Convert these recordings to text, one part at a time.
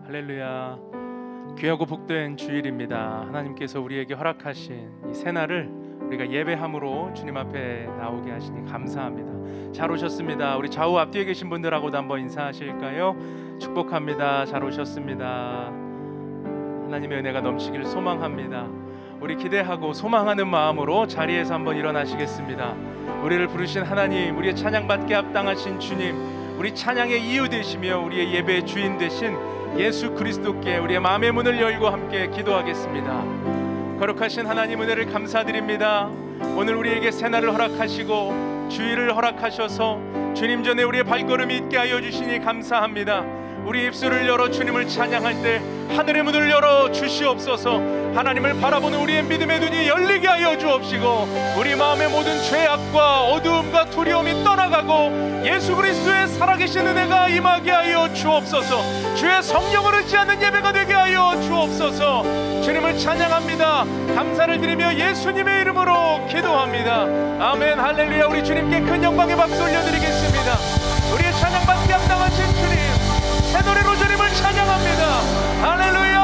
할렐루야. 귀하고 복된 주일입니다. 하나님께서 우리에게 허락하신 이 새날을 우리가 예배함으로 주님 앞에 나오게 하시니 감사합니다. 잘 오셨습니다. 우리 좌우 앞뒤에 계신 분들하고도 한번 인사하실까요? 축복합니다. 잘 오셨습니다. 하나님의 은혜가 넘치길 소망합니다. 우리 기대하고 소망하는 마음으로 자리에서 한번 일어나시겠습니다. 우리를 부르신 하나님, 우리의 찬양받게 합당하신 주님, 우리 찬양의 이유 되시며 우리의 예배의 주인 되신 예수 그리스도께 우리의 마음의 문을 열고 함께 기도하겠습니다. 거룩하신 하나님 은혜를 감사드립니다. 오늘 우리에게 새날을 허락하시고 주일을 허락하셔서 주님 전에 우리의 발걸음이 있게 하여 주시니 감사합니다. 우리 입술을 열어 주님을 찬양할 때 하늘의 문을 열어 주시옵소서. 하나님을 바라보는 우리의 믿음의 눈이 열리게 하여 주옵시고 우리 마음의 모든 죄악과 어두움과 두려움이 떠나가고 예수 그리스도의 살아계신 은혜가 임하게 하여 주옵소서. 주의 성령을 의지하는 예배가 되게 하여 주옵소서. 주님을 찬양합니다. 감사를 드리며 예수님의 이름으로 기도합니다. 아멘. 할렐루야. 우리 주님께 큰 영광의 박수 올려드리겠습니다. 우리의 찬양받기 합당하신 주님, 새 노래로 주님을 찬양합니다. 할렐루야.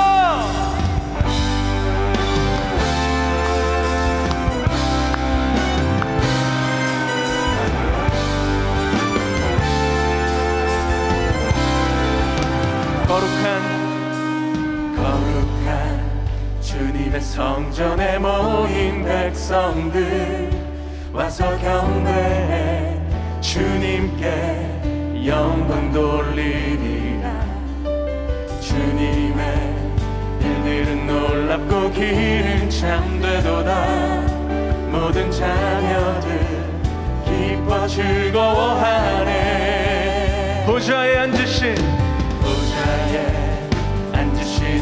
거룩한 주님의 성전에 모인 백성들 와서 경배해 주님께 영광 돌리리라. 주님의 일들은 놀랍고 길은 참되도다. 모든 자녀들 기뻐 즐거워하네. 보좌에 앉으신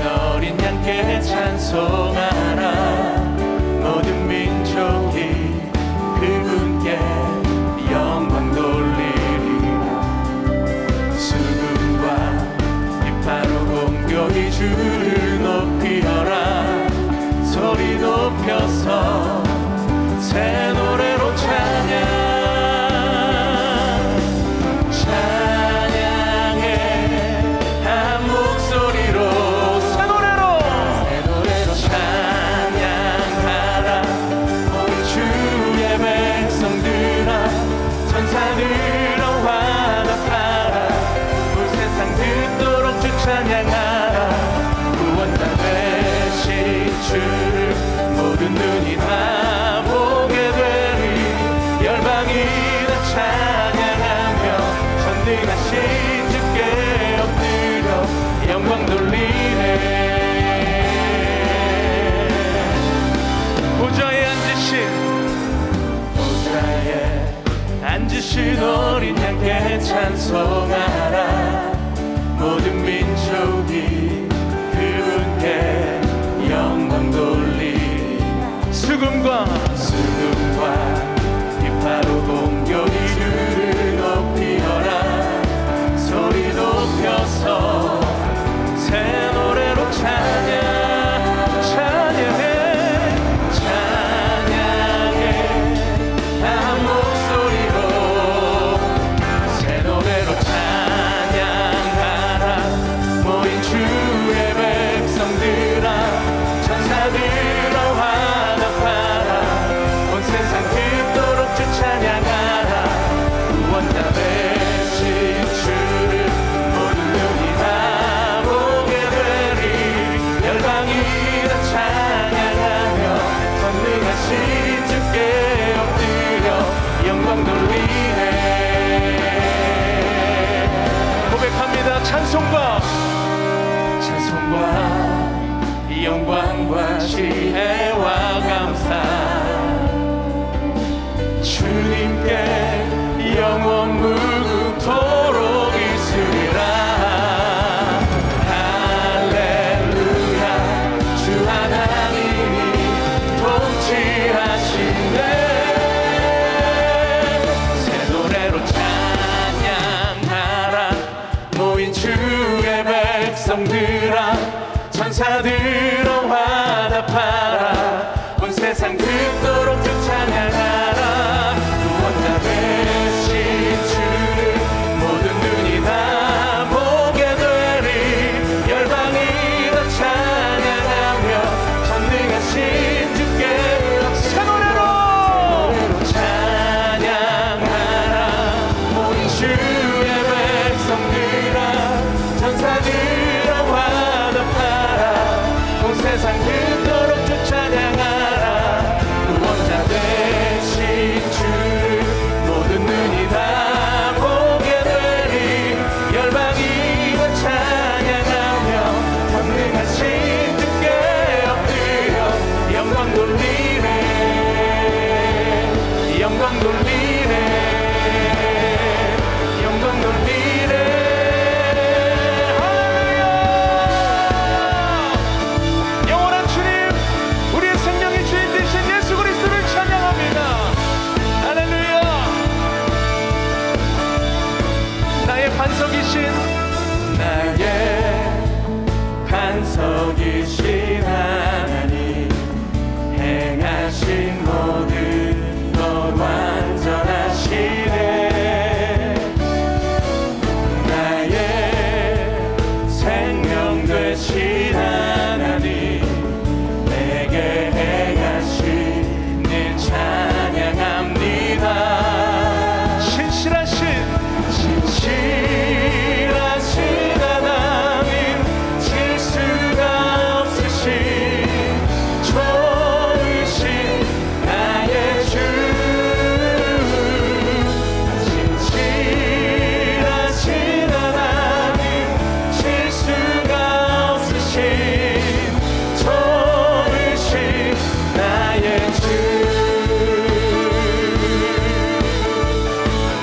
어린 양께 찬송하라. 모든 민족이 그분께 영광 돌리리라. 수금과 비파로 공교히 주를 높이어라. 소리 높여서 새 노래로 찬양. 모든 눈이 다 보게 되리. 열방이 다 찬양하며 전능하신 주께 엎드려 영광 돌리네. 보좌에 앉으신 어린 양께 찬송하라. 모든 민족이 그분께 영광 돌리. 수금과 비파로 공교히 주를 높이어라. 소리 높여서 새 노래로 찬양해. 한 목소리로 새 노래로 찬양하라. 모인 주의 백성들아, 천사들아 화답하라. 온 세상 그토록 주 찬양하라. 구원자 되신 주를 모든 눈이 다 보게 되리. 열방이 다 찬양하며 전능하신 주께 엎드려 영광 돌리네. 고백합니다. 찬송과 영광과 지혜와 감사 주님께 영원 무궁토록 있으리라. 할렐루야. 주 하나님이 통치하시네. 새 노래로 찬양하라. 모인 주의 백성들아, 천사들아 화답하라. 온 세상 그토록 주 찬양하라. 구원자 되신 주를 모든 눈이 다 보게 되리. 열방 반석이신 하나님 행하신 모든 것 완전하시네. 나의 생명 되신 하나님 내게 행하신 일 찬양합니다. 신실하신 하나님 실수가 없으신 좋으신 나의 주. 신실하신 하나님 실수가 없으신 좋으신 나의 주.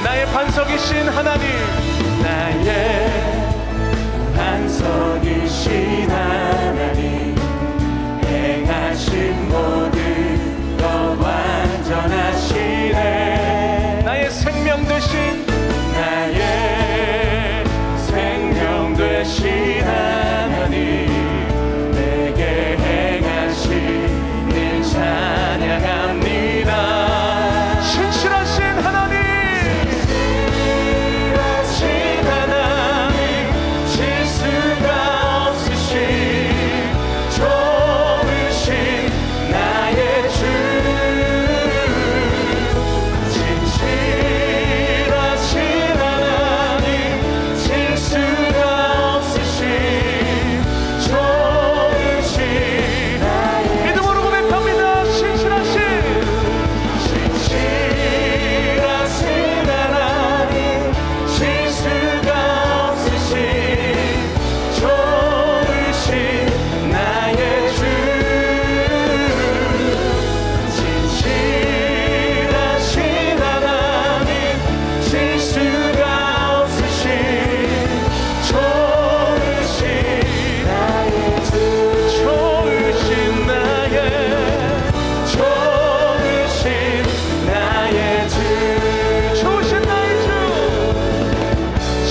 나의 반석이신 하나님 나의 반석이신 하나님 행하신 모든 것 완전하시네. 나의 생명 되신 나의 생명 되신 하나님 내게 행하신 일 찬양합니다. 신실하신 하나님 실수가 없으신 좋으신 나의 주. 진실하신 하나님 실수가 없으신 좋으신 나의 믿음으로 고백합니다. 신실하신 하나님 실수가 없으신 좋으신 나의 주. 진실하신 하나님 실수가 없으신 좋으신 나의 주. 좋으신 나의 주. 좋으신 나의 주.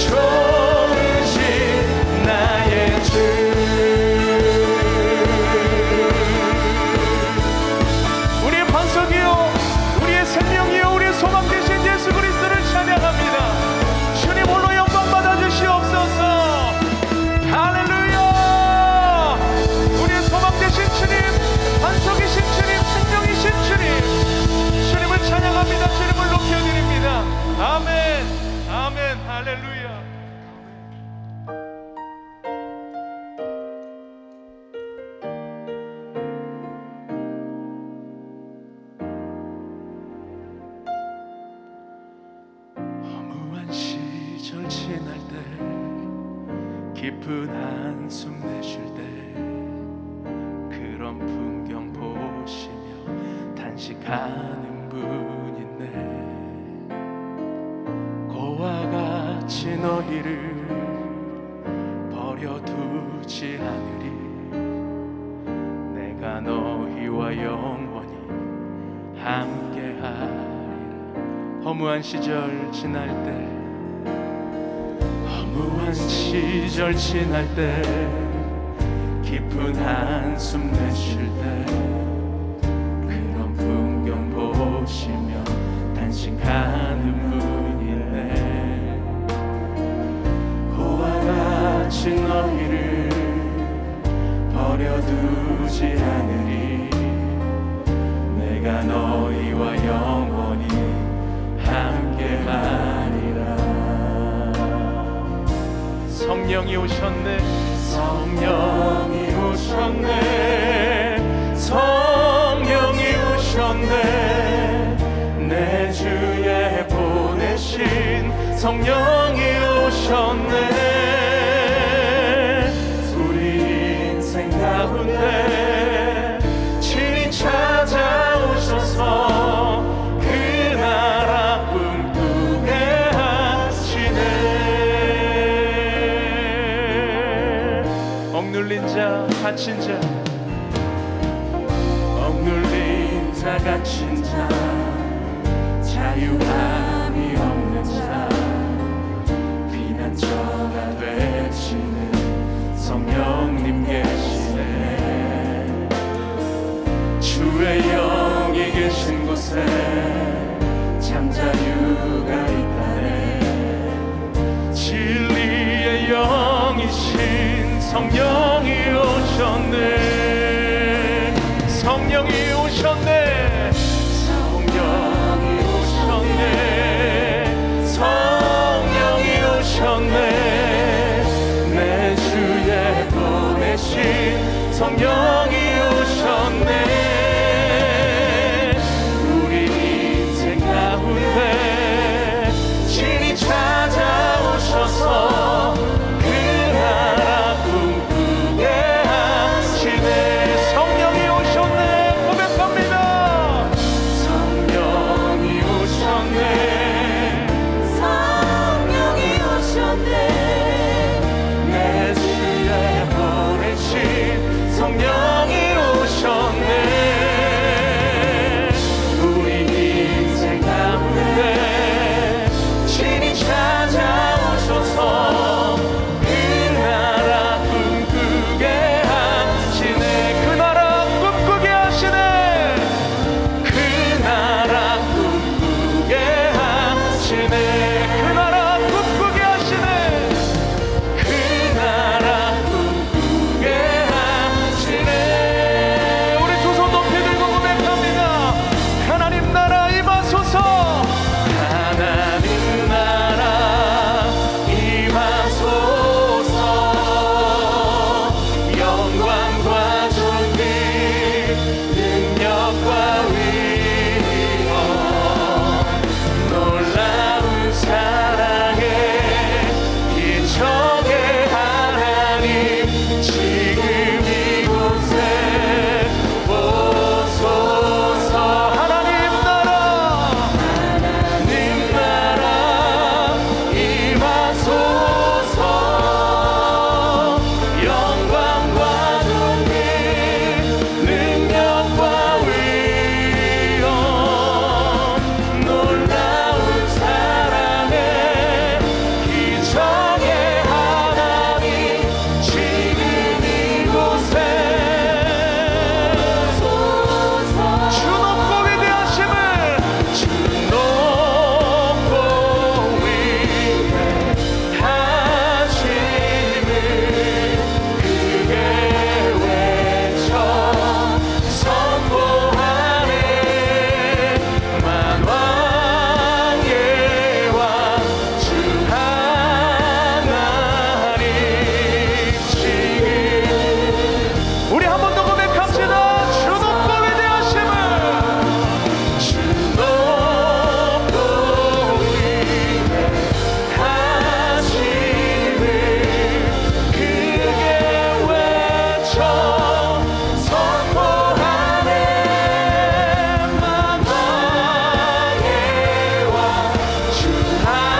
좋으신 나의 주. 우리의 반석이요 우리의 생명이요 우리의 소망 되신 예수 그리스도를 찬양합니다. 주님 홀로 영광 받아주시옵소서. 할렐루야. 우리의 소망 되신 주님, 반석이신 주님, 생명이신 주님, 주님을 찬양합니다. 주님을 높여드립니다. 아멘 아멘 할렐루야. 허무한 시절 지날 때 깊은 한숨 내쉴 때 그런 풍경 보시며 단식하는 분 있네. 고와 같이 너희를 버려두지 않으리. 내가 너희와 영원히 함께하리라. 허무한 시절 지날 때 허무한 시절 지날 때 깊은 한숨 내쉴 때 그런 풍경 보시며 단식하는 분이네. 고와 같이 너희를 버려두지 않으리. 내가 너희와 영원히 함께하리라. 성령이 오셨네. 성령이 오셨네. 성령이 오셨네. 내 주에 보내신 성령이 오셨네. 우리 인생 가운데 친히 찾아오셔서 그 나라 꿈꾸게 하시네. 억눌린 자 갇힌 자 억눌린 자 갇힌 자 자유함이 없는 자 피난처가 되시는 성령님 계시네. 성령이 오셨네. 성령이 오셨네. 성령이 오셨네. 성령이 오셨네. 내 주에 보내신 성령이 오셨네. 우리 인생 가운데 친히 찾아오셔서 그 나라 꿈꾸게 하시네. 성령이 오셨네. 고백합니다. 성령이 오셨네. 성령이 오셨네. 내 주에 보내신 성령이 오셨네. 우리 인생 가운데 친히 찾아오셔서 그 나라 꿈꾸게 하시네. 그 나라 꿈꾸게 하시네. 그 나라 꿈꾸게 하시네. 그 나라 꿈꾸게 하시네. 그 나라 꿈꾸게 하시네. 우리 두 손 높이 들고 고백합니다. 하나님 나라 임하소서. 하나님 나라 임하소서. 영광과 존귀 능력과 위엄 놀라운 사랑에 기적의 하나님 지금 이곳에 오소서. 하나님 나라 임하소서. 영광과 존귀 능력과 위엄 놀라운 사랑에 기적의 하나님 지금 이곳에 주 높고 위대하심을 주 높고 위대하심을 크게 외쳐 선포하네. 만왕의 왕 주 하나님 지금 우리 한 번 더 고백합시다. 주 높고 위대하심을 주 높고 위대하심을 크게 외쳐 선포하네. 만왕의 왕 주 하나님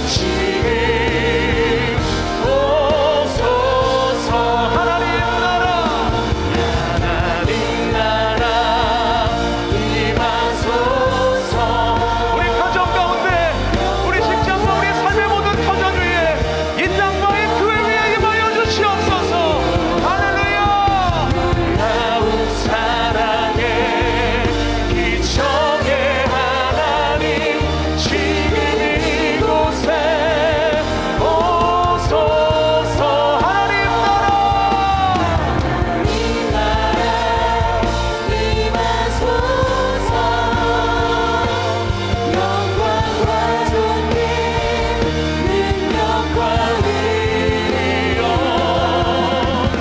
지금 오소서. 하나님 나라 임하소서. 우리 가정 가운데 우리 직장과 우리 삶의 모든 터전 위에 이 땅과 이 교회 위에 임하여 주시옵소서. 할렐루야. 놀라운 사랑에 기적의 하나님 지금 이곳에 오소서. 하나님 나라 임하소서. 영광과 존귀 능력과 위엄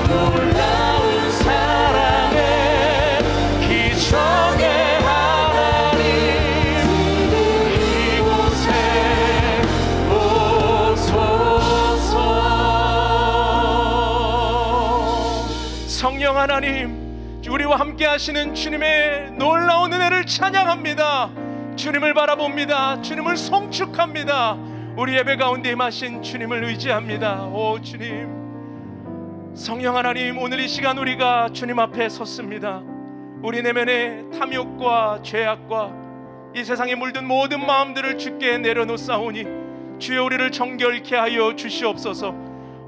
놀라운 사랑에 기적의 하나님 이곳에 오소서. 성령 하나님, 우리와 함께 하시는 주님의 놀라운 은혜를 찬양합니다. 주님을 바라봅니다. 주님을 송축합니다. 우리 예배 가운데 임하신 주님을 의지합니다. 오 주님, 성령 하나님, 오늘 이 시간 우리가 주님 앞에 섰습니다. 우리 내면의 탐욕과 죄악과 이 세상에 물든 모든 마음들을 주께 내려놓사오니 주여 우리를 정결케 하여 주시옵소서.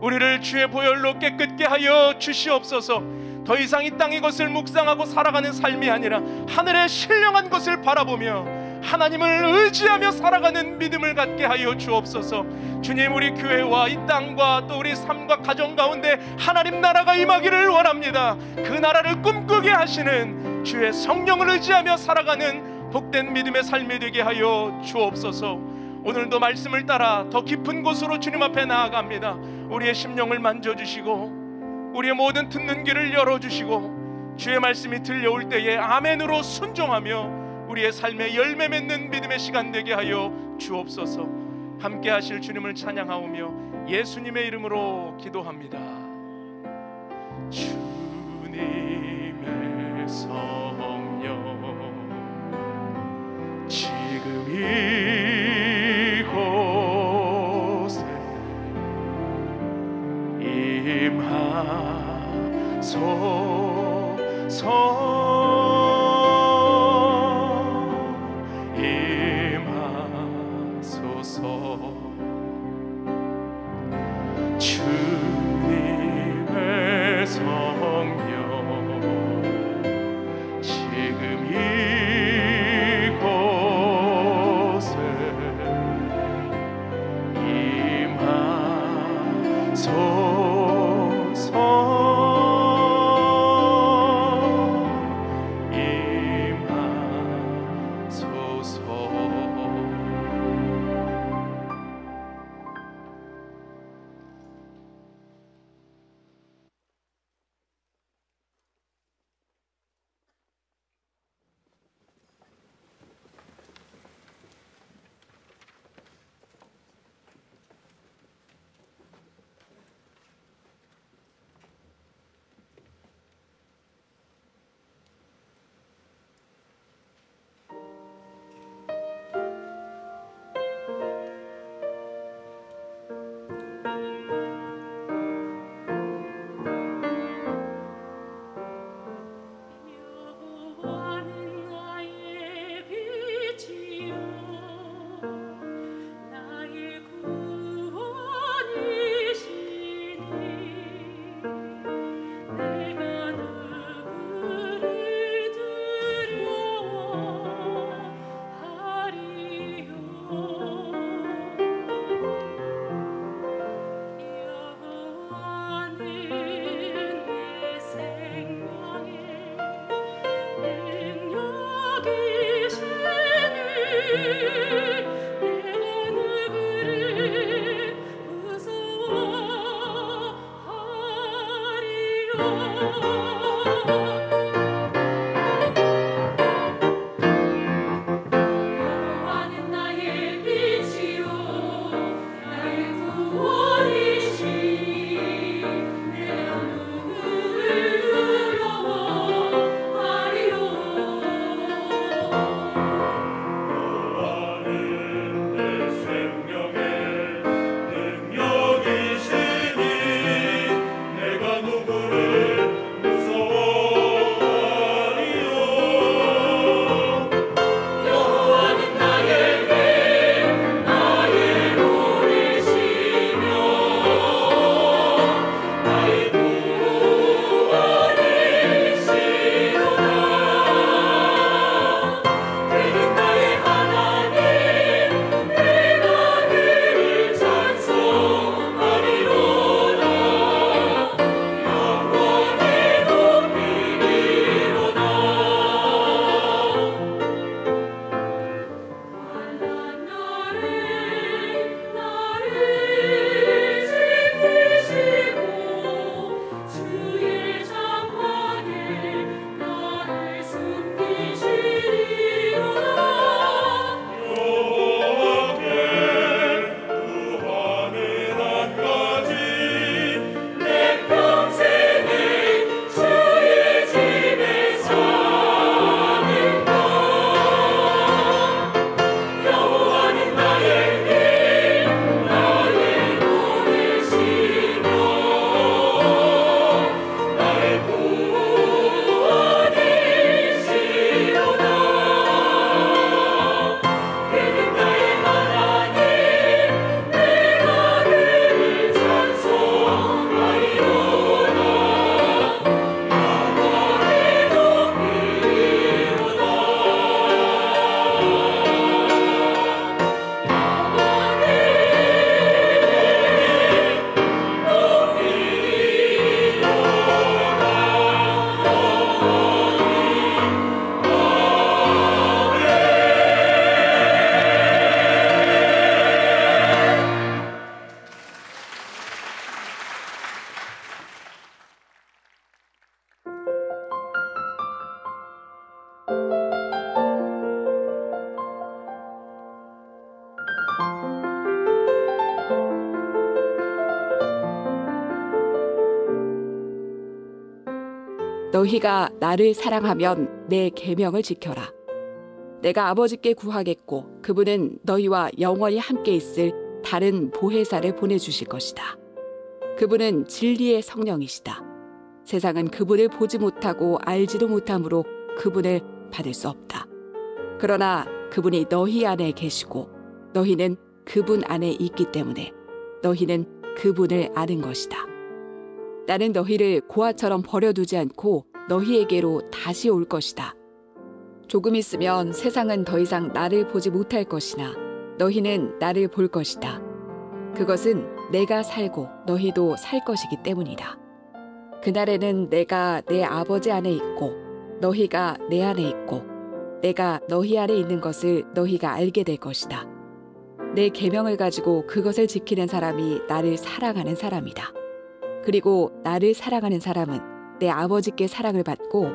우리를 주의 보혈로 깨끗게 하여 주시옵소서. 더 이상 이 땅의 것을 묵상하고 살아가는 삶이 아니라 하늘의 신령한 것을 바라보며 하나님을 의지하며 살아가는 믿음을 갖게 하여 주옵소서. 주님, 우리 교회와 이 땅과 또 우리 삶과 가정 가운데 하나님 나라가 임하기를 원합니다. 그 나라를 꿈꾸게 하시는 주의 성령을 의지하며 살아가는 복된 믿음의 삶이 되게 하여 주옵소서. 오늘도 말씀을 따라 더 깊은 곳으로 주님 앞에 나아갑니다. 우리의 심령을 만져주시고 우리의 모든 듣는 귀를 열어주시고 주의 말씀이 들려올 때에 아멘으로 순종하며 우리의 삶에 열매 맺는 믿음의 시간 되게 하여 주옵소서. 함께 하실 주님을 찬양하오며 예수님의 이름으로 기도합니다. 주님의 성령 지금 이곳에 임하소서. 주님의 성령 지금 이곳에 너희가 나를 사랑하면 내 계명을 지켜라. 내가 아버지께 구하겠고 그분은 너희와 영원히 함께 있을 다른 보혜사를 보내주실 것이다. 그분은 진리의 성령이시다. 세상은 그분을 보지 못하고 알지도 못하므로 그분을 받을 수 없다. 그러나 그분이 너희 안에 계시고 너희는 그분 안에 있기 때문에 너희는 그분을 아는 것이다. 나는 너희를 고아처럼 버려두지 않고 너희에게로 다시 올 것이다. 조금 있으면 세상은 더 이상 나를 보지 못할 것이나 너희는 나를 볼 것이다. 그것은 내가 살고 너희도 살 것이기 때문이다. 그날에는 내가 내 아버지 안에 있고 너희가 내 안에 있고 내가 너희 안에 있는 것을 너희가 알게 될 것이다. 내 계명을 가지고 그것을 지키는 사람이 나를 사랑하는 사람이다. 그리고 나를 사랑하는 사람은 내 아버지께 사랑을 받고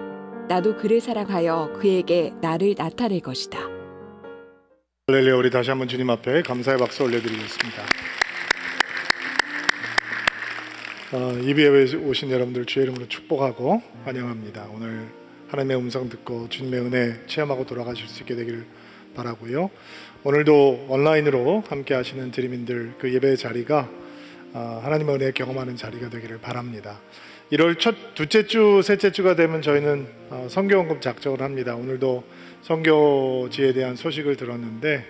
나도 그를 사랑하여 그에게 나를 나타낼 것이다. 할렐루야. 우리 다시 한번 주님 앞에 감사의 박수 올려드리겠습니다. 이비예배에 오신 여러분들 주의 이름으로 축복하고 환영합니다. 오늘 하나님의 음성 듣고 주님의 은혜 체험하고 돌아가실 수 있게 되기를 바라고요. 오늘도 온라인으로 함께 하시는 드림인들 그 예배 자리가 하나님의 은혜 경험하는 자리가 되기를 바랍니다. 1월 둘째 주, 셋째 주가 되면 저희는 선교원금 작정을 합니다. 오늘도 선교지에 대한 소식을 들었는데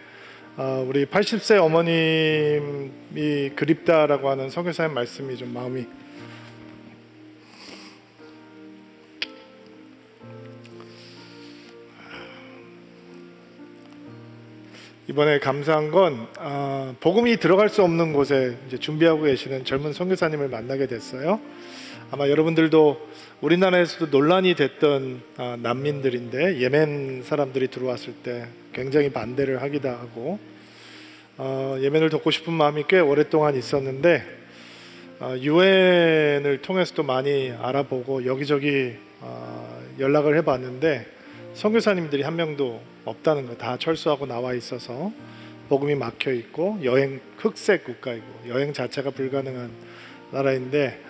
우리 80세 어머님이 그립다라고 하는 선교사님 말씀이 좀 마음이 이번에 감사한 건 복음이 들어갈 수 없는 곳에 이제 준비하고 계시는 젊은 선교사님을 만나게 됐어요. 아마 여러분들도 우리나라에서도 논란이 됐던 난민들인데 예멘 사람들이 들어왔을 때 굉장히 반대를 하기도 하고 예멘을 돕고 싶은 마음이 꽤 오랫동안 있었는데 유엔을 통해서도 많이 알아보고 여기저기 연락을 해봤는데 선교사님들이 한 명도 없다는 거, 다 철수하고 나와 있어서 복음이 막혀 있고 여행 흑색 국가이고 여행 자체가 불가능한 나라인데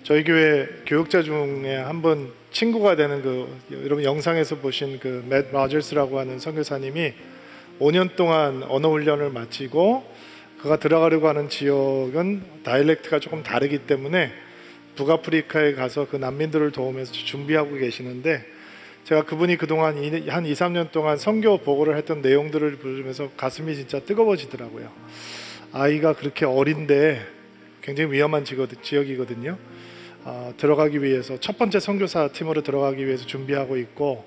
저희 교회 교육자 중에 한 분 친구가 되는 여러분 영상에서 보신 맷 로저스라고 하는 선교사님이 5년 동안 언어 훈련을 마치고 그가 들어가려고 하는 지역은 다이렉트가 조금 다르기 때문에 북아프리카에 가서 그 난민들을 도우면서 준비하고 계시는데 제가 그분이 그동안 한 2, 3년 동안 선교 보고를 했던 내용들을 보면서 가슴이 진짜 뜨거워지더라고요. 아이가 그렇게 어린데 굉장히 위험한 지역이거든요. 들어가기 위해서 첫 번째 선교사 팀으로 들어가기 위해서 준비하고 있고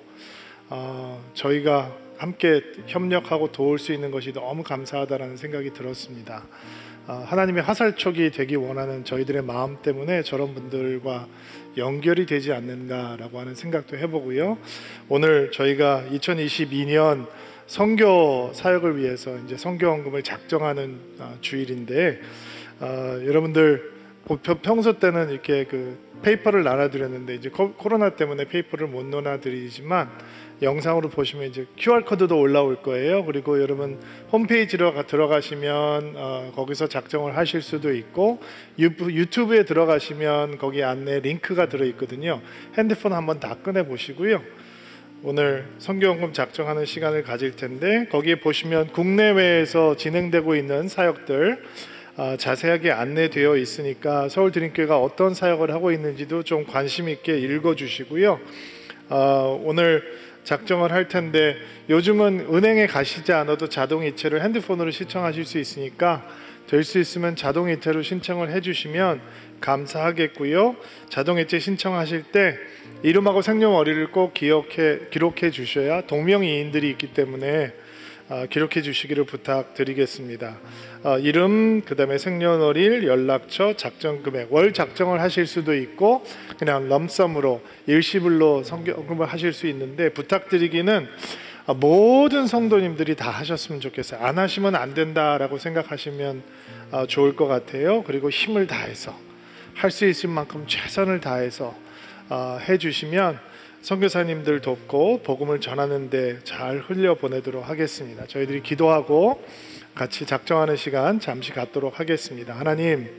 저희가 함께 협력하고 도울 수 있는 것이 너무 감사하다라는 생각이 들었습니다. 하나님의 화살촉이 되기 원하는 저희들의 마음 때문에 저런 분들과 연결이 되지 않는가라고 하는 생각도 해보고요. 오늘 저희가 2022년 선교 사역을 위해서 이제 선교원금을 작정하는 주일인데 여러분들 평소 때는 이렇게 페이퍼를 나눠드렸는데 이제 코로나 때문에 페이퍼를 못 나눠드리지만 영상으로 보시면 이제 QR 코드도 올라올 거예요. 그리고 여러분 홈페이지로 들어가시면 거기서 작정을 하실 수도 있고 유튜브에 들어가시면 거기 안내 링크가 들어 있거든요. 핸드폰 한번 다 꺼내 보시고요. 오늘 선교원금 작정하는 시간을 가질 텐데 거기에 보시면 국내외에서 진행되고 있는 사역들 자세하게 안내되어 있으니까 서울드림교회가 어떤 사역을 하고 있는지도 좀 관심 있게 읽어주시고요. 오늘 작정을 할 텐데 요즘은 은행에 가시지 않아도 자동이체를 핸드폰으로 신청하실 수 있으니까 될 수 있으면 자동이체로 신청을 해주시면 감사하겠고요. 자동이체 신청하실 때 이름하고 생년월일을 꼭 기록해 주셔야 동명이인들이 있기 때문에 기록해 주시기를 부탁드리겠습니다. 이름, 그 다음에 생년월일, 연락처, 작정금액, 월 작정을 하실 수도 있고 그냥 럼썸으로 일시불로 선교금을 하실 수 있는데 부탁드리기는 모든 성도님들이 다 하셨으면 좋겠어요. 안 하시면 안 된다라고 생각하시면 좋을 것 같아요. 그리고 힘을 다해서 할 수 있을 만큼 최선을 다해서 해주시면 선교사님들 돕고 복음을 전하는 데 잘 흘려보내도록 하겠습니다. 저희들이 기도하고 같이 작정하는 시간 잠시 갖도록 하겠습니다. 하나님,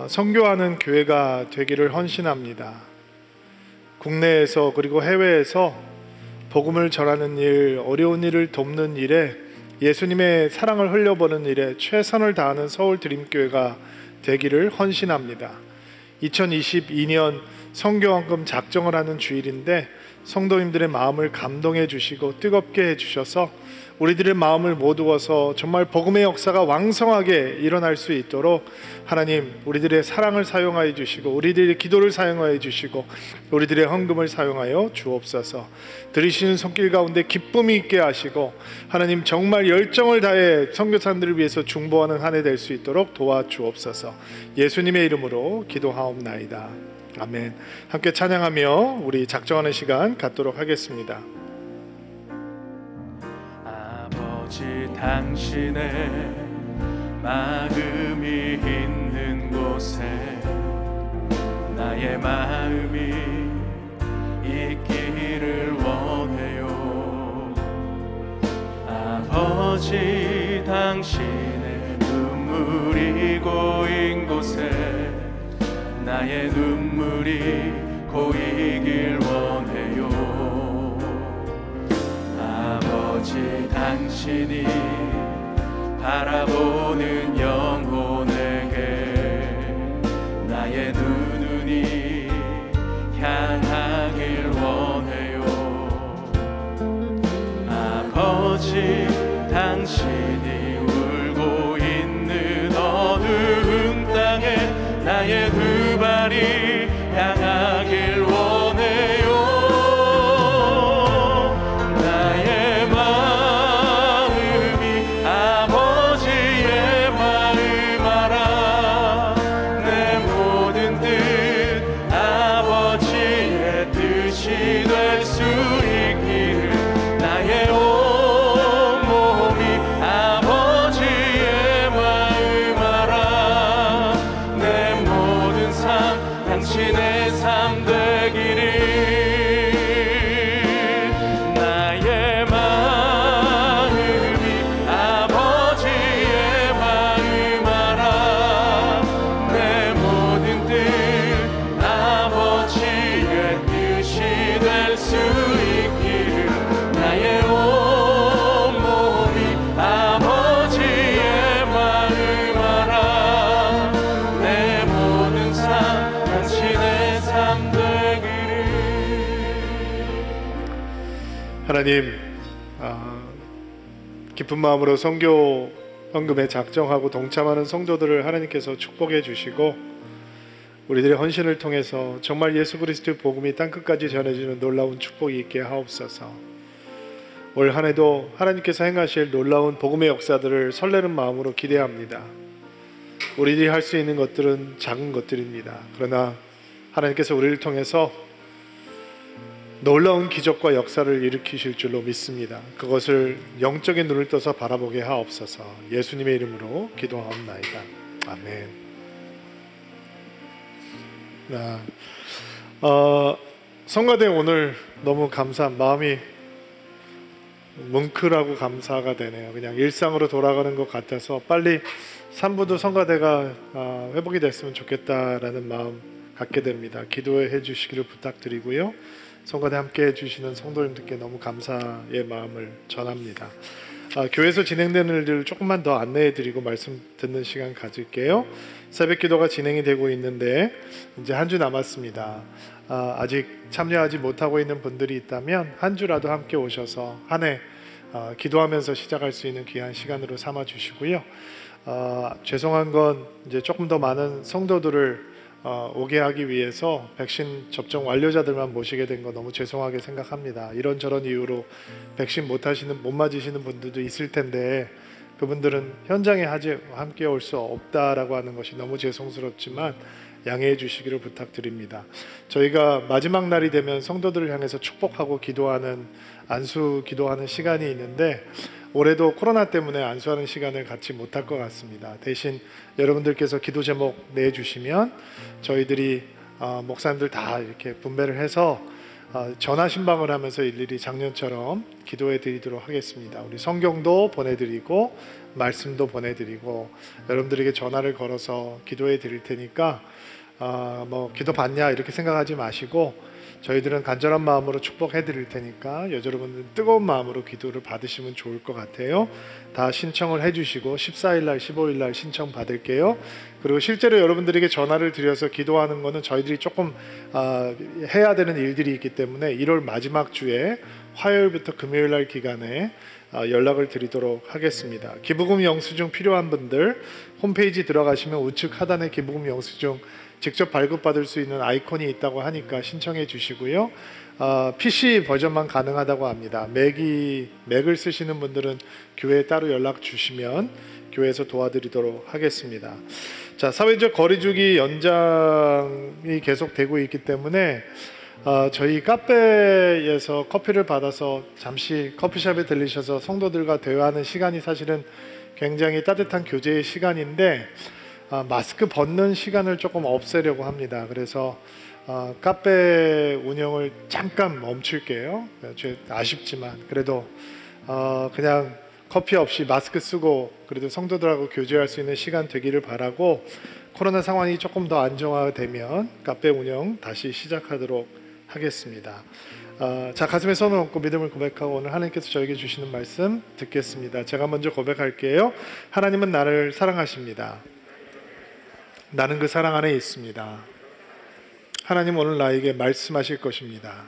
선교하는 교회가 되기를 헌신합니다. 국내에서 그리고 해외에서 복음을 전하는 일, 어려운 일을 돕는 일에 예수님의 사랑을 흘려보는 일에 최선을 다하는 서울 드림교회가 되기를 헌신합니다. 2022년 선교헌금 작정을 하는 주일인데 성도님들의 마음을 감동해 주시고 뜨겁게 해주셔서 우리들의 마음을 모두어서 정말 복음의 역사가 왕성하게 일어날 수 있도록 하나님 우리들의 사랑을 사용하여 주시고 우리들의 기도를 사용하여 주시고 우리들의 헌금을 사용하여 주옵소서. 들으시는 손길 가운데 기쁨이 있게 하시고 하나님 정말 열정을 다해 선교사님들을 위해서 중보하는 한 해 될 수 있도록 도와주옵소서. 예수님의 이름으로 기도하옵나이다. 아멘. 함께 찬양하며 우리 작정하는 시간 갖도록 하겠습니다. 아버지 당신의 마음이 있는 곳에 나의 마음이 있기를 원해요. 아버지 당신의 눈물이 고인 곳에 나의 눈물이 고이길 원해요. 아버지 당신이 바라보는 영혼에게 나의 두 눈이 향하길 원해요. 아버지 당신이 울고 있는 어두운 땅에 나의 두 발이 향하길 원해요. 나의 마음이 아버지의 마음 알아. 내 모든 뜻 아버지의 뜻이 될 수 있기를 나의 온 몸이 아버지의 마음 알아. 내 모든 삶 당신의 삶 되기를. 나의 마음이 아버지의 마음 알아. 내 모든 뜻 아버지의 뜻이 될 수 있기를 나의 온 몸이 아버지의 마음 알아. 내 모든 삶 당신의 삶 되기를. 하나님, 기쁜 마음으로 선교 헌금에 작정하고 동참하는 성도들을 하나님께서 축복해 주시고 우리들의 헌신을 통해서 정말 예수 그리스도의 복음이 땅끝까지 전해지는 놀라운 축복이 있게 하옵소서. 올 한 해도 하나님께서 행하실 놀라운 복음의 역사들을 설레는 마음으로 기대합니다. 우리들이 할 수 있는 것들은 작은 것들입니다. 그러나 하나님께서 우리를 통해서 놀라운 기적과 역사를 일으키실 줄로 믿습니다. 그것을 영적인 눈을 떠서 바라보게 하옵소서. 예수님의 이름으로 기도하옵나이다. 아멘. 성가대 오늘 너무 감사한 마음이 뭉클하고 감사가 되네요. 그냥 일상으로 돌아가는 것 같아서 빨리 산부도 성가대가 회복이 됐으면 좋겠다라는 마음 갖게 됩니다. 기도해 주시기를 부탁드리고요. 성가대 함께 해주시는 성도님들께 너무 감사의 마음을 전합니다. 교회에서 진행되는 일들을 조금만 더 안내해드리고 말씀 듣는 시간 가질게요. 새벽 기도가 진행이 되고 있는데 이제 한 주 남았습니다. 아직 참여하지 못하고 있는 분들이 있다면 한 주라도 함께 오셔서 한 해 기도하면서 시작할 수 있는 귀한 시간으로 삼아 주시고요. 죄송한 건 이제 조금 더 많은 성도들을 오게 하기 위해서 백신 접종 완료자들만 모시게 된 거 너무 죄송하게 생각합니다. 이런저런 이유로 백신 못 맞으시는 분들도 있을 텐데 그분들은 현장에 함께 올 수 없다라고 하는 것이 너무 죄송스럽지만 양해해 주시기를 부탁드립니다. 저희가 마지막 날이 되면 성도들을 향해서 축복하고 기도하는 안수 기도하는 시간이 있는데 올해도 코로나 때문에 안수하는 시간을 갖지 못할 것 같습니다. 대신 여러분들께서 기도 제목 내주시면 저희들이 목사님들 다 이렇게 분배를 해서 전화 신방을 하면서 일일이 작년처럼 기도해 드리도록 하겠습니다. 우리 성경도 보내드리고 말씀도 보내드리고 여러분들에게 전화를 걸어서 기도해 드릴 테니까 뭐 기도 받냐 이렇게 생각하지 마시고 저희들은 간절한 마음으로 축복해 드릴 테니까 여러분들 뜨거운 마음으로 기도를 받으시면 좋을 것 같아요. 다 신청을 해주시고 14일날 15일날 신청 받을게요. 그리고 실제로 여러분들에게 전화를 드려서 기도하는 거는 저희들이 조금 해야 되는 일들이 있기 때문에 1월 마지막 주에 화요일부터 금요일날 기간에 연락을 드리도록 하겠습니다. 기부금 영수증 필요한 분들 홈페이지 들어가시면 우측 하단에 기부금 영수증 직접 발급받을 수 있는 아이콘이 있다고 하니까 신청해 주시고요. PC 버전만 가능하다고 합니다. 맥을 쓰시는 분들은 교회에 따로 연락 주시면 교회에서 도와드리도록 하겠습니다. 자, 사회적 거리두기 연장이 계속되고 있기 때문에 저희 카페에서 커피를 받아서 잠시 커피숍에 들리셔서 성도들과 대화하는 시간이 사실은 굉장히 따뜻한 교제의 시간인데 마스크 벗는 시간을 조금 없애려고 합니다. 그래서 카페 운영을 잠깐 멈출게요. 아쉽지만 그래도 그냥 커피 없이 마스크 쓰고 그래도 성도들하고 교제할 수 있는 시간 되기를 바라고, 코로나 상황이 조금 더 안정화되면 카페 운영 다시 시작하도록 하겠습니다. 자, 가슴에 손을 얹고 믿음을 고백하고 오늘 하나님께서 저에게 주시는 말씀 듣겠습니다. 제가 먼저 고백할게요. 하나님은 나를 사랑하십니다. 나는 그 사랑 안에 있습니다. 하나님 오늘 나에게 말씀하실 것입니다.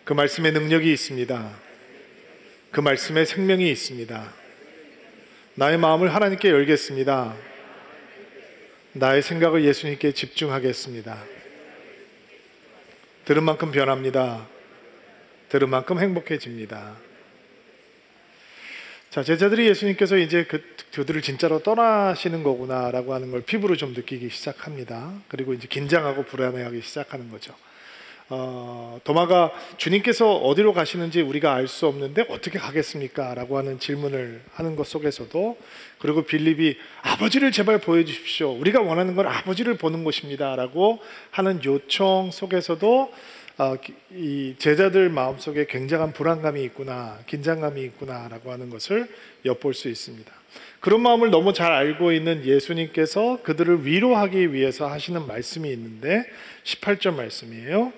그 말씀에 능력이 있습니다. 그 말씀에 생명이 있습니다. 나의 마음을 하나님께 열겠습니다. 나의 생각을 예수님께 집중하겠습니다. 들은 만큼 변합니다. 들은 만큼 행복해집니다. 자, 제자들이 예수님께서 이제 그들을 진짜로 떠나시는 거구나라고 하는 걸 피부로 좀 느끼기 시작합니다. 그리고 이제 긴장하고 불안해하기 시작하는 거죠. 도마가 주님께서 어디로 가시는지 우리가 알 수 없는데 어떻게 가겠습니까? 라고 하는 질문을 하는 것 속에서도, 그리고 빌립이 아버지를 제발 보여주십시오. 우리가 원하는 건 아버지를 보는 것입니다. 라고 하는 요청 속에서도 이 제자들 마음속에 굉장한 불안감이 있구나, 긴장감이 있구나 라고 하는 것을 엿볼 수 있습니다. 그런 마음을 너무 잘 알고 있는 예수님께서 그들을 위로하기 위해서 하시는 말씀이 있는데 18절 말씀이에요.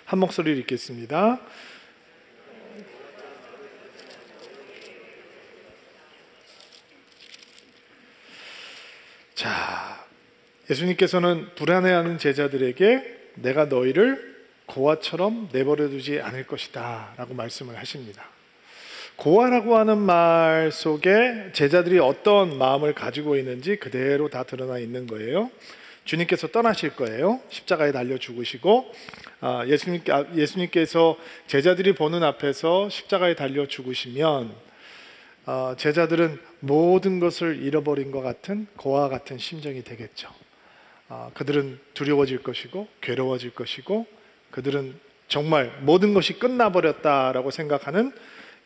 한 목소리를 읽겠습니다. 자, 예수님께서는 불안해하는 제자들에게 내가 너희를 고아처럼 내버려두지 않을 것이다 라고 말씀을 하십니다. 고아라고 하는 말 속에 제자들이 어떤 마음을 가지고 있는지 그대로 다 드러나 있는 거예요. 주님께서 떠나실 거예요. 십자가에 달려 죽으시고 예수님께서 제자들이 보는 앞에서 십자가에 달려 죽으시면 제자들은 모든 것을 잃어버린 것 같은 고아 같은 심정이 되겠죠. 그들은 두려워질 것이고 괴로워질 것이고 그들은 정말 모든 것이 끝나버렸다라고 생각하는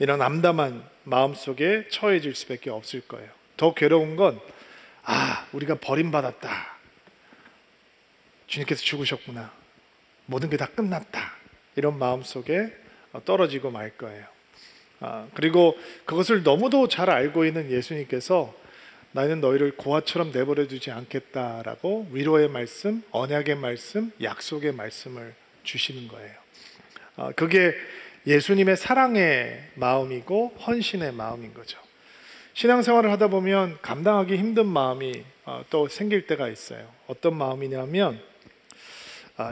이런 암담한 마음속에 처해질 수밖에 없을 거예요. 더 괴로운 건 우리가 버림받았다. 주님께서 죽으셨구나. 모든 게 다 끝났다. 이런 마음속에 떨어지고 말 거예요. 그리고 그것을 너무도 잘 알고 있는 예수님께서 나는 너희를 고아처럼 내버려 두지 않겠다라고 위로의 말씀, 언약의 말씀, 약속의 말씀을 주시는 거예요. 그게 예수님의 사랑의 마음이고 헌신의 마음인 거죠. 신앙생활을 하다 보면 감당하기 힘든 마음이 또 생길 때가 있어요. 어떤 마음이냐면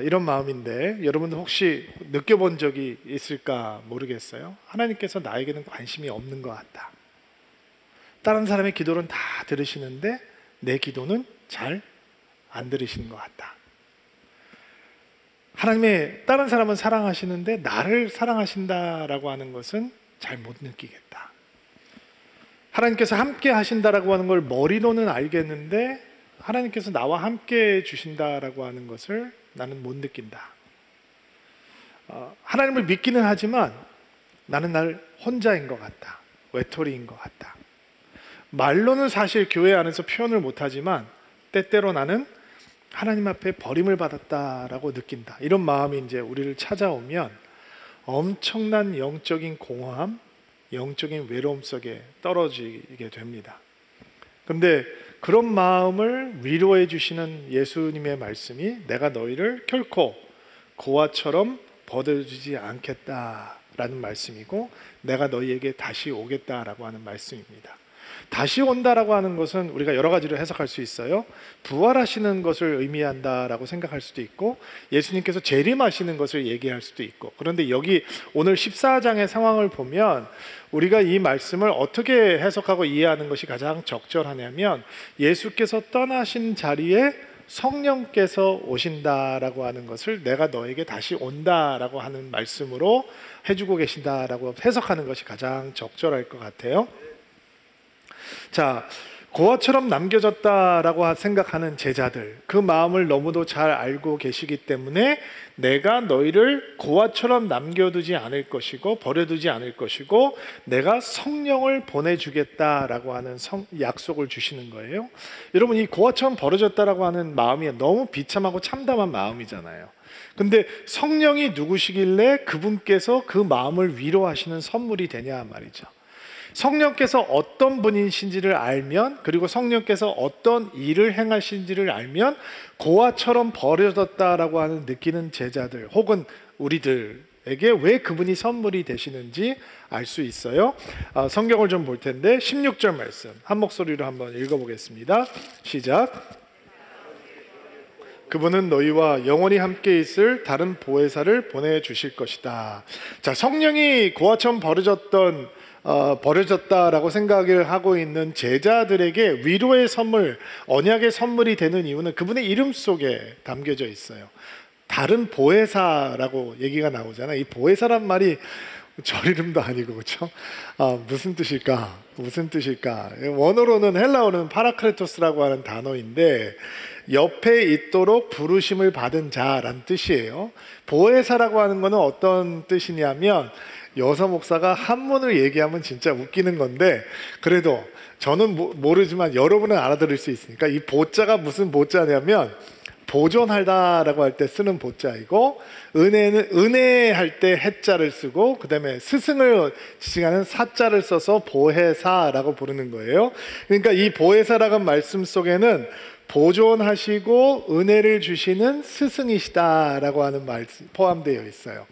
이런 마음인데, 여러분들 혹시 느껴본 적이 있을까 모르겠어요. 하나님께서 나에게는 관심이 없는 것 같다. 다른 사람의 기도는 다 들으시는데 내 기도는 잘 안 들으시는 것 같다. 하나님의 다른 사람은 사랑하시는데 나를 사랑하신다라고 하는 것은 잘 못 느끼겠다. 하나님께서 함께 하신다라고 하는 걸 머리로는 알겠는데 하나님께서 나와 함께 주신다라고 하는 것을 나는 못 느낀다. 하나님을 믿기는 하지만 나는 날 혼자인 것 같다. 외톨이인 것 같다. 말로는 사실 교회 안에서 표현을 못하지만 때때로 나는 하나님 앞에 버림을 받았다라고 느낀다. 이런 마음이 이제 우리를 찾아오면 엄청난 영적인 공허함, 영적인 외로움 속에 떨어지게 됩니다. 그런데 그런 마음을 위로해 주시는 예수님의 말씀이 내가 너희를 결코 고아처럼 버려두지 않겠다라는 말씀이고 내가 너희에게 다시 오겠다라고 하는 말씀입니다. 다시 온다라고 하는 것은 우리가 여러 가지로 해석할 수 있어요. 부활하시는 것을 의미한다라고 생각할 수도 있고 예수님께서 재림하시는 것을 얘기할 수도 있고, 그런데 여기 오늘 14장의 상황을 보면 우리가 이 말씀을 어떻게 해석하고 이해하는 것이 가장 적절하냐면 예수께서 떠나신 자리에 성령께서 오신다라고 하는 것을 내가 너에게 다시 온다라고 하는 말씀으로 해주고 계신다라고 해석하는 것이 가장 적절할 것 같아요. 자, 고아처럼 남겨졌다라고 생각하는 제자들, 그 마음을 너무도 잘 알고 계시기 때문에 내가 너희를 고아처럼 남겨두지 않을 것이고 버려두지 않을 것이고 내가 성령을 보내주겠다라고 하는 약속을 주시는 거예요. 여러분, 이 고아처럼 버려졌다라고 하는 마음이 너무 비참하고 참담한 마음이잖아요. 근데 성령이 누구시길래 그분께서 그 마음을 위로하시는 선물이 되냐 말이죠. 성령께서 어떤 분이신지를 알면, 그리고 성령께서 어떤 일을 행하신지를 알면 고아처럼 버려졌다라고 하는 느끼는 제자들 혹은 우리들에게 왜 그분이 선물이 되시는지 알 수 있어요. 성경을 좀 볼 텐데 16절 말씀 한 목소리로 한번 읽어보겠습니다. 시작. 그분은 너희와 영원히 함께 있을 다른 보혜사를 보내주실 것이다. 자, 성령이 고아처럼 버려졌다라고 생각을 하고 있는 제자들에게 위로의 선물, 언약의 선물이 되는 이유는 그분의 이름 속에 담겨져 있어요. 다른 보혜사라고 얘기가 나오잖아요. 이 보혜사란 말이 절 이름도 아니고, 그렇죠? 무슨 뜻일까? 무슨 뜻일까? 원어로는, 헬라어는 파라크레토스라고 하는 단어인데 옆에 있도록 부르심을 받은 자란 뜻이에요. 보혜사라고 하는 것은 어떤 뜻이냐면, 여서 목사가 한문을 얘기하면 진짜 웃기는 건데 그래도 저는 모르지만 여러분은 알아들을 수 있으니까, 이 보자가 무슨 보자냐면 보존하다라고 할 때 쓰는 보자이고, 은혜는 은혜할 때 해자를 쓰고, 그 다음에 스승을 지칭하는 사자를 써서 보혜사라고 부르는 거예요. 그러니까 이 보혜사라는 말씀 속에는 보존하시고 은혜를 주시는 스승이시다라고 하는 말씀 포함되어 있어요.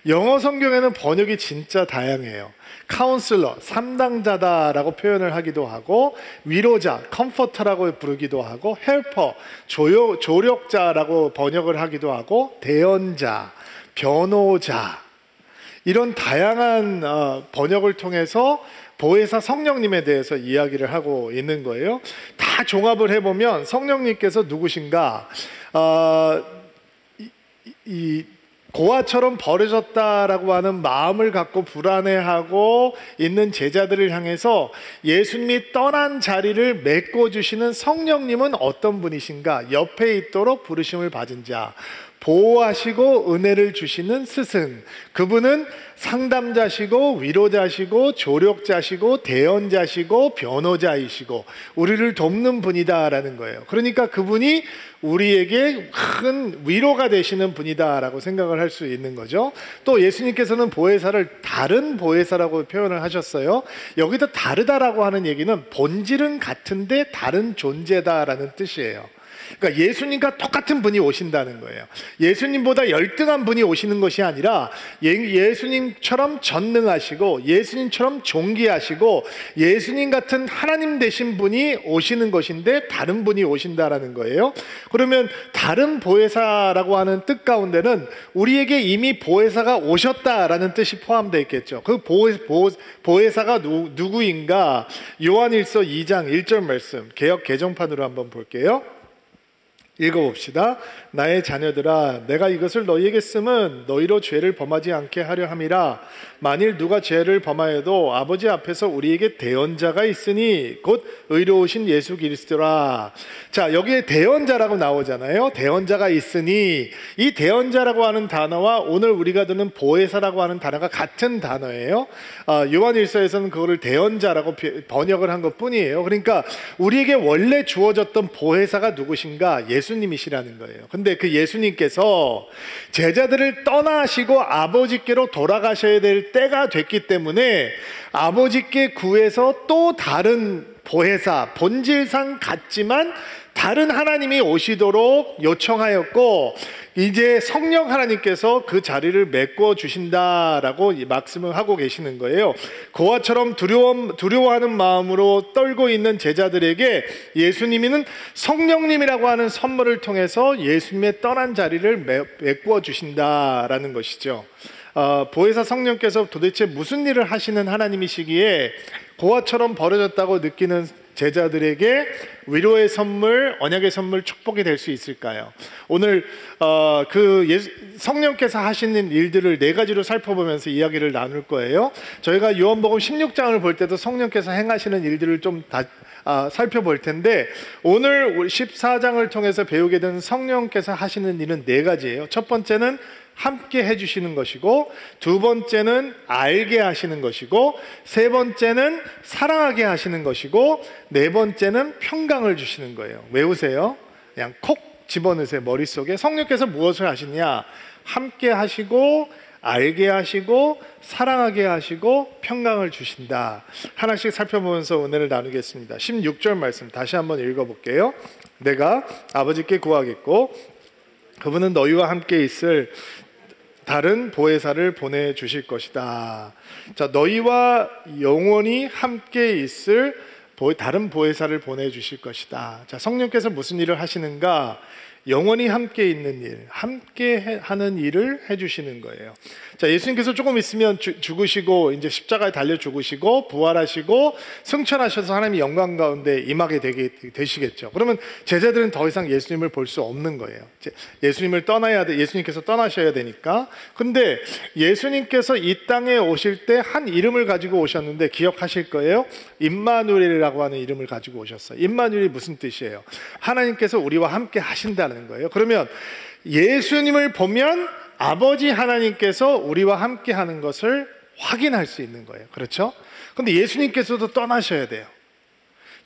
영어 성경에는 번역이 진짜 다양해요. 카운슬러, 삼당자다라고 표현을 하기도 하고, 위로자, 컴포터라고 부르기도 하고, 헬퍼, 조력자라고 번역을 하기도 하고, 대언자, 변호자, 이런 다양한 번역을 통해서 보혜사 성령님에 대해서 이야기를 하고 있는 거예요. 다 종합을 해보면 성령님께서 누구신가? 이 고아처럼 버려졌다라고 하는 마음을 갖고 불안해하고 있는 제자들을 향해서 예수님이 떠난 자리를 메꿔주시는 성령님은 어떤 분이신가? 옆에 있도록 부르심을 받은 자, 보호하시고 은혜를 주시는 스승, 그분은 상담자시고 위로자시고 조력자시고 대언자시고 변호자이시고 우리를 돕는 분이다라는 거예요. 그러니까 그분이 우리에게 큰 위로가 되시는 분이다라고 생각을 할 수 있는 거죠. 또 예수님께서는 보혜사를 다른 보혜사라고 표현을 하셨어요. 여기서 다르다라고 하는 얘기는 본질은 같은데 다른 존재다라는 뜻이에요. 그러니까 예수님과 똑같은 분이 오신다는 거예요. 예수님보다 열등한 분이 오시는 것이 아니라 예수님처럼 전능하시고 예수님처럼 존귀하시고 예수님 같은 하나님 되신 분이 오시는 것인데 다른 분이 오신다라는 거예요. 그러면 다른 보혜사라고 하는 뜻 가운데는 우리에게 이미 보혜사가 오셨다라는 뜻이 포함되어 있겠죠. 그 보혜사가 누구인가? 요한일서 2장 1절 말씀 개역 개정판으로 한번 볼게요. 읽어봅시다. 나의 자녀들아, 내가 이것을 너희에게 쓰면 너희로 죄를 범하지 않게 하려 함이라. 만일 누가 죄를 범하여도 아버지 앞에서 우리에게 대언자가 있으니 곧 의로우신 예수 그리스도라. 자, 여기에 대언자라고 나오잖아요. 대언자가 있으니, 이 대언자라고 하는 단어와 오늘 우리가 듣는 보혜사라고 하는 단어가 같은 단어예요. 요한일서에서는 그거를 대언자라고 번역을 한 것뿐이에요. 그러니까 우리에게 원래 주어졌던 보혜사가 누구신가? 예수님이시라는 거예요. 근데 그 예수님께서 제자들을 떠나시고 아버지께로 돌아가셔야 될 때가 됐기 때문에 아버지께 구해서 또 다른 보혜사, 본질상 같지만 다른 하나님이 오시도록 요청하였고, 이제 성령 하나님께서 그 자리를 메꿔 주신다라고 말씀을 하고 계시는 거예요. 그와처럼 두려워하는 마음으로 떨고 있는 제자들에게 예수님은 성령님이라고 하는 선물을 통해서 예수님의 떠난 자리를 메꿔 주신다라는 것이죠. 보혜사 성령께서 도대체 무슨 일을 하시는 하나님이시기에 그와처럼 벌어졌다고 느끼는 제자들에게 위로의 선물, 언약의 선물, 축복이 될 수 있을까요? 오늘 성령께서 하시는 일들을 4가지로 살펴보면서 이야기를 나눌 거예요. 저희가 요한복음 16장을 볼 때도 성령께서 행하시는 일들을 좀 살펴볼 텐데, 오늘 14장을 통해서 배우게 된 성령께서 하시는 일은 4가지예요. 첫 번째는 함께 해주시는 것이고, 두 번째는 알게 하시는 것이고, 세 번째는 사랑하게 하시는 것이고, 네 번째는 평강을 주시는 거예요. 외우세요. 그냥 콕 집어넣으세요. 머릿속에. 성령께서 무엇을 하시냐? 함께 하시고, 알게 하시고, 사랑하게 하시고, 평강을 주신다. 하나씩 살펴보면서 은혜를 나누겠습니다. 16절 말씀 다시 한번 읽어볼게요. 내가 아버지께 구하겠고 그분은 너희와 함께 있을 다른 보혜사를 보내주실 것이다. 자, 너희와 영원히 함께 있을 다른 보혜사를 보내주실 것이다. 자, 성령께서 무슨 일을 하시는가? 영원히 함께 있는 일, 함께 하는 일을 해주시는 거예요. 자, 예수님께서 조금 있으면 죽으시고 이제 십자가에 달려 죽으시고 부활하시고 승천하셔서 하나님의 영광 가운데 임하게 되시겠죠. 그러면 제자들은 더 이상 예수님을 볼 수 없는 거예요. 예수님을 예수님께서 떠나셔야 되니까. 근데 예수님께서 이 땅에 오실 때 한 이름을 가지고 오셨는데 기억하실 거예요. 임마누엘이라고 하는 이름을 가지고 오셨어요. 임마누엘이 무슨 뜻이에요? 하나님께서 우리와 함께 하신다는 거예요. 그러면 예수님을 보면 아버지 하나님께서 우리와 함께 하는 것을 확인할 수 있는 거예요. 그렇죠? 근데 예수님께서도 떠나셔야 돼요.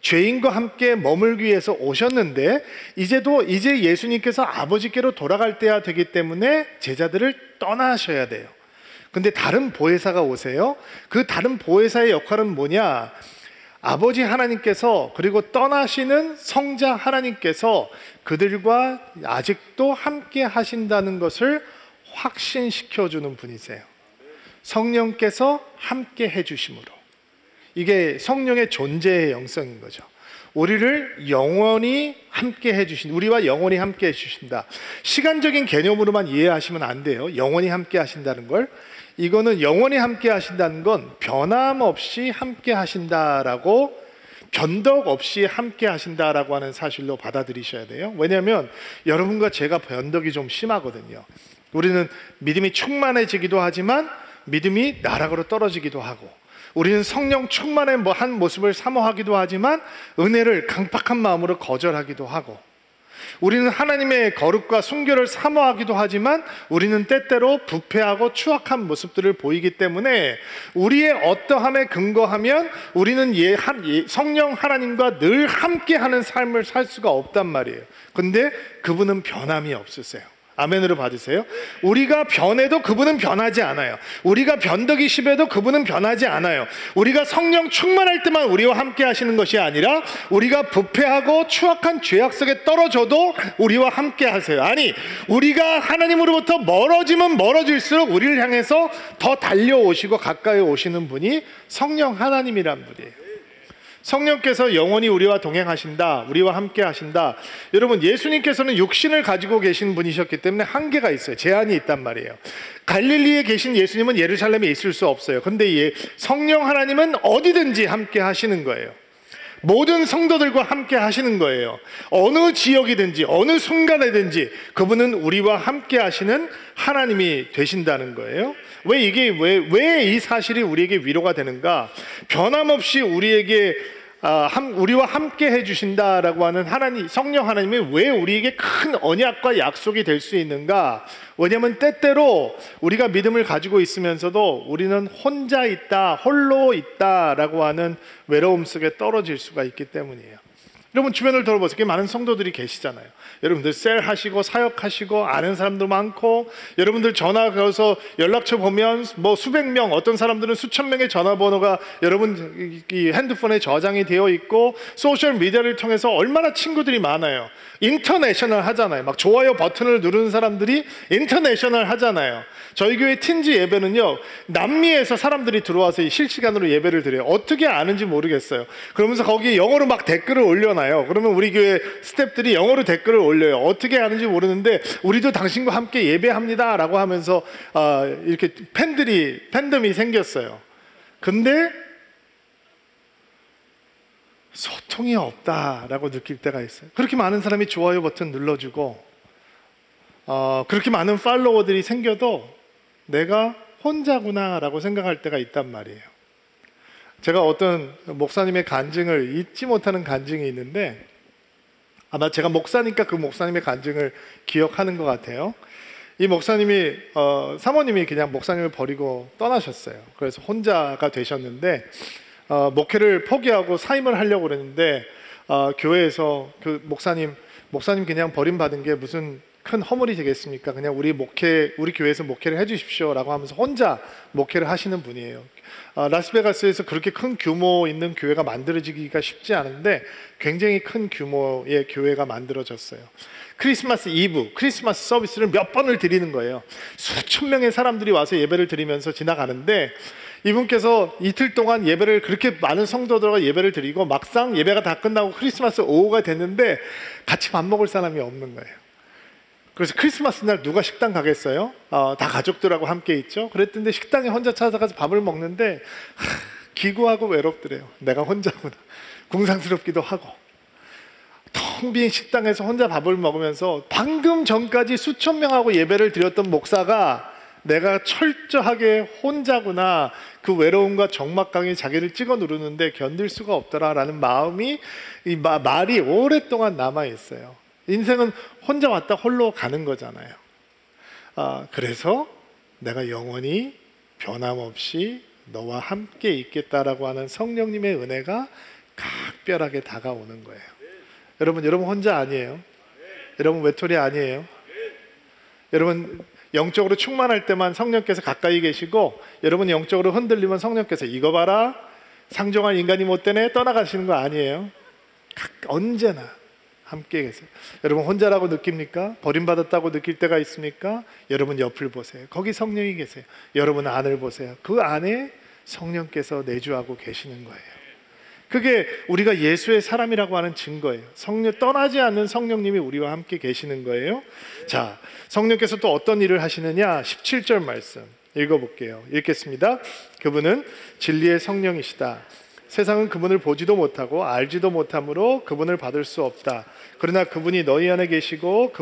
죄인과 함께 머물기 위해서 오셨는데 이제 예수님께서 아버지께로 돌아갈 때가 되기 때문에 제자들을 떠나셔야 돼요. 근데 다른 보혜사가 오세요. 그 다른 보혜사의 역할은 뭐냐? 아버지 하나님께서 그리고 떠나시는 성자 하나님께서 그들과 아직도 함께 하신다는 것을 확신시켜주는 분이세요. 성령께서 함께 해주심으로. 이게 성령의 존재의 영성인 거죠. 우리를 영원히 함께 해주신, 우리와 영원히 함께 해주신다. 시간적인 개념으로만 이해하시면 안 돼요. 영원히 함께 하신다는 걸. 이거는 영원히 함께 하신다는 건 변함없이 함께 하신다라고, 변덕 없이 함께 하신다라고 하는 사실로 받아들이셔야 돼요. 왜냐하면 여러분과 제가 변덕이 좀 심하거든요. 우리는 믿음이 충만해지기도 하지만 믿음이 나락으로 떨어지기도 하고, 우리는 성령 충만의 한 모습을 사모하기도 하지만 은혜를 강팍한 마음으로 거절하기도 하고, 우리는 하나님의 거룩과 순결을 사모하기도 하지만 우리는 때때로 부패하고 추악한 모습들을 보이기 때문에 우리의 어떠함에 근거하면 우리는 성령 하나님과 늘 함께하는 삶을 살 수가 없단 말이에요. 근데 그분은 변함이 없으세요. 아멘으로 받으세요. 우리가 변해도 그분은 변하지 않아요. 우리가 변덕이 심해도 그분은 변하지 않아요. 우리가 성령 충만할 때만 우리와 함께 하시는 것이 아니라 우리가 부패하고 추악한 죄악 속에 떨어져도 우리와 함께 하세요. 아니, 우리가 하나님으로부터 멀어지면 멀어질수록 우리를 향해서 더 달려오시고 가까이 오시는 분이 성령 하나님이란 분이에요. 성령께서 영원히 우리와 동행하신다, 우리와 함께 하신다. 여러분, 예수님께서는 육신을 가지고 계신 분이셨기 때문에 한계가 있어요. 제한이 있단 말이에요. 갈릴리에 계신 예수님은 예루살렘에 있을 수 없어요. 근데 성령 하나님은 어디든지 함께 하시는 거예요. 모든 성도들과 함께 하시는 거예요. 어느 지역이든지 어느 순간에든지 그분은 우리와 함께 하시는 하나님이 되신다는 거예요. 왜 이 사실이 우리에게 위로가 되는가? 변함없이 우리와 함께 해주신다라고 하는 성령 하나님이 왜 우리에게 큰 언약과 약속이 될 수 있는가? 왜냐하면 때때로 우리가 믿음을 가지고 있으면서도 우리는 혼자 있다, 홀로 있다라고 하는 외로움 속에 떨어질 수가 있기 때문이에요. 여러분 주변을 돌아보세요. 꽤 많은 성도들이 계시잖아요. 여러분들 셀 하시고 사역하시고 아는 사람도 많고, 여러분들 전화 걸어서 연락처 보면 뭐 수백 명, 어떤 사람들은 수천 명의 전화번호가 여러분 이 핸드폰에 저장이 되어 있고, 소셜 미디어를 통해서 얼마나 친구들이 많아요. 인터내셔널 하잖아요. 막 좋아요 버튼을 누르는 사람들이 인터내셔널 하잖아요. 저희 교회 틴지 예배는요, 남미에서 사람들이 들어와서 실시간으로 예배를 드려요. 어떻게 아는지 모르겠어요. 그러면서 거기에 영어로 막 댓글을 올려놔요. 그러면 우리 교회 스태프들이 영어로 댓글을 올려요. 어떻게 아는지 모르는데 우리도 당신과 함께 예배합니다 라고 하면서 이렇게 팬덤이 생겼어요. 근데 소통이 없다라고 느낄 때가 있어요. 그렇게 많은 사람이 좋아요 버튼 눌러주고 그렇게 많은 팔로워들이 생겨도 내가 혼자구나 라고 생각할 때가 있단 말이에요. 제가 어떤 목사님의 간증을 잊지 못하는 간증이 있는데, 아마 제가 목사니까 그 목사님의 간증을 기억하는 것 같아요. 이 목사님이 사모님이 그냥 목사님을 버리고 떠나셨어요. 그래서 혼자가 되셨는데 목회를 포기하고 사임을 하려고 그랬는데 교회에서 그 목사님 그냥 버림받은 게 무슨 큰 허물이 되겠습니까? 그냥 우리 교회에서 목회를 해주십시오 라고 하면서 혼자 목회를 하시는 분이에요. 라스베가스에서 그렇게 큰 규모 있는 교회가 만들어지기가 쉽지 않은데 굉장히 큰 규모의 교회가 만들어졌어요. 크리스마스 이브, 크리스마스 서비스를 몇 번을 드리는 거예요. 수천 명의 사람들이 와서 예배를 드리면서 지나가는데, 이분께서 이틀 동안 예배를, 그렇게 많은 성도들과 예배를 드리고 막상 예배가 다 끝나고 크리스마스 오후가 됐는데 같이 밥 먹을 사람이 없는 거예요. 그래서 크리스마스 날 누가 식당 가겠어요? 다 가족들하고 함께 있죠. 그랬는데 식당에 혼자 찾아가서 밥을 먹는데 기구하고 외롭더래요. 내가 혼자구나. 궁상스럽기도 하고. 텅 빈 식당에서 혼자 밥을 먹으면서 방금 전까지 수천 명하고 예배를 드렸던 목사가 내가 철저하게 혼자구나, 그 외로움과 적막감이 자기를 찍어 누르는데 견딜 수가 없더라라는 마음이, 말이 오랫동안 남아있어요. 인생은 혼자 왔다 홀로 가는 거잖아요. 그래서 내가 영원히 변함없이 너와 함께 있겠다라고 하는 성령님의 은혜가 각별하게 다가오는 거예요. 여러분 혼자 아니에요. 여러분 외톨이 아니에요. 여러분 영적으로 충만할 때만 성령께서 가까이 계시고, 여러분 영적으로 흔들리면 성령께서 이거 봐라, 상종할 인간이 못 되네, 떠나가시는 거 아니에요. 언제나 함께 계세요. 여러분 혼자라고 느낍니까? 버림받았다고 느낄 때가 있습니까? 여러분 옆을 보세요. 거기 성령이 계세요. 여러분 안을 보세요. 그 안에 성령께서 내주하고 계시는 거예요. 그게 우리가 예수의 사람이라고 하는 증거예요. 떠나지 않는 성령님이 우리와 함께 계시는 거예요. 자, 성령께서 또 어떤 일을 하시느냐? 17절 말씀 읽어볼게요. 읽겠습니다. 그분은 진리의 성령이시다. 세상은 그분을 보지도 못하고 알지도 못하므로 그분을 받을 수 없다. 그러나 그분이 너희 안에 계시고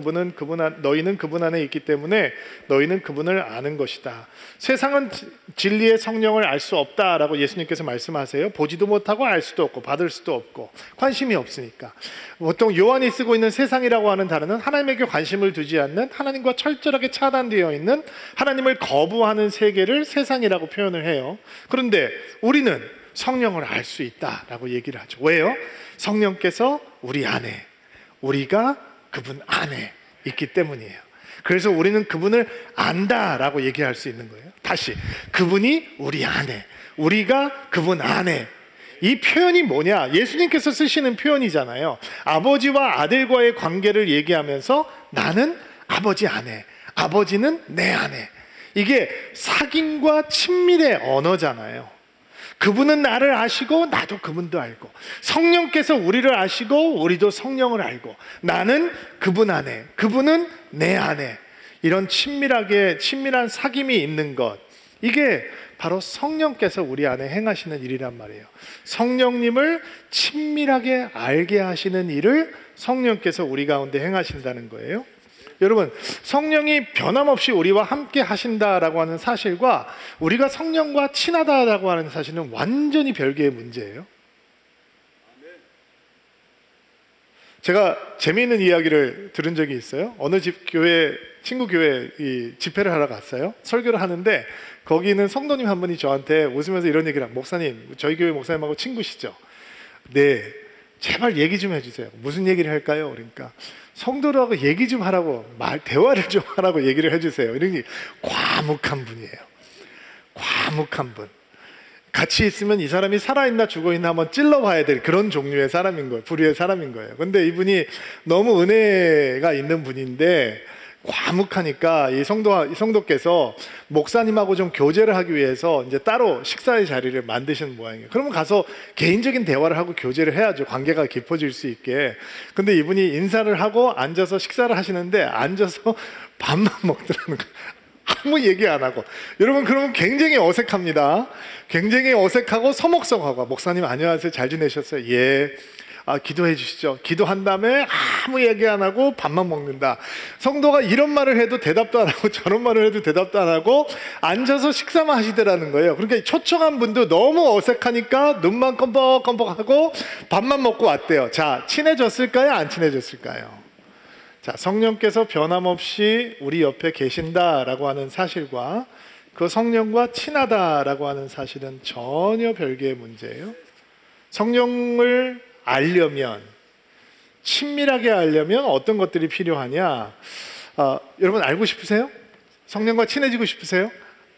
너희는 그분 안에 있기 때문에 너희는 그분을 아는 것이다. 세상은 진리의 성령을 알 수 없다라고 예수님께서 말씀하세요. 보지도 못하고 알 수도 없고 받을 수도 없고 관심이 없으니까. 보통 요한이 쓰고 있는 세상이라고 하는 단어는 하나님에게 관심을 두지 않는, 하나님과 철저하게 차단되어 있는, 하나님을 거부하는 세계를 세상이라고 표현을 해요. 그런데 우리는 성령을 알 수 있다라고 얘기를 하죠. 왜요? 성령께서 우리 안에, 우리가 그분 안에 있기 때문이에요. 그래서 우리는 그분을 안다라고 얘기할 수 있는 거예요. 다시, 그분이 우리 안에, 우리가 그분 안에. 이 표현이 뭐냐? 예수님께서 쓰시는 표현이잖아요. 아버지와 아들과의 관계를 얘기하면서 나는 아버지 안에, 아버지는 내 안에. 이게 사귐과 친밀의 언어잖아요. 그분은 나를 아시고 나도 그분도 알고, 성령께서 우리를 아시고 우리도 성령을 알고, 나는 그분 안에, 그분은 내 안에. 이런 친밀한 사귐이 있는 것, 이게 바로 성령께서 우리 안에 행하시는 일이란 말이에요. 성령님을 친밀하게 알게 하시는 일을 성령께서 우리 가운데 행하신다는 거예요. 여러분, 성령이 변함없이 우리와 함께 하신다라고 하는 사실과 우리가 성령과 친하다라고 하는 사실은 완전히 별개의 문제예요. 제가 재미있는 이야기를 들은 적이 있어요. 어느 친구 교회 집회를 하러 갔어요. 설교를 하는데 거기 있는 성도님 한 분이 저한테 웃으면서 이런 얘기를 합니다. 목사님, 저희 교회 목사님하고 친구시죠? 네, 제발 얘기 좀 해주세요. 무슨 얘기를 할까요? 그러니까 성도들하고 얘기 좀 하라고, 대화를 좀 하라고 얘기를 해주세요. 이러니 과묵한 분이에요. 과묵한 분. 같이 있으면 이 사람이 살아있나 죽어있나 한번 찔러봐야 될 그런 종류의 사람인 거예요. 부류의 사람인 거예요. 근데 이분이 너무 은혜가 있는 분인데 과묵하니까 이 성도께서 목사님하고 좀 교제를 하기 위해서 이제 따로 식사의 자리를 만드시는 모양이에요. 그러면 가서 개인적인 대화를 하고 교제를 해야죠. 관계가 깊어질 수 있게. 근데 이분이 인사를 하고 앉아서 식사를 하시는데 앉아서 밥만 먹더라는 거예요. 아무 얘기 안 하고. 여러분, 그러면 굉장히 어색합니다. 굉장히 어색하고 서먹서먹하고. 목사님 안녕하세요, 잘 지내셨어요? 예. 기도해 주시죠. 기도한 다음에 아무 얘기 안 하고 밥만 먹는다. 성도가 이런 말을 해도 대답도 안 하고 저런 말을 해도 대답도 안 하고 앉아서 식사만 하시더라는 거예요. 그러니까 초청한 분도 너무 어색하니까 눈만 껌뻑껌뻑하고 밥만 먹고 왔대요. 자, 친해졌을까요? 안 친해졌을까요? 자, 성령께서 변함없이 우리 옆에 계신다라고 하는 사실과 그 성령과 친하다라고 하는 사실은 전혀 별개의 문제예요. 성령을 알려면, 친밀하게 알려면 어떤 것들이 필요하냐? 여러분 알고 싶으세요? 성령과 친해지고 싶으세요?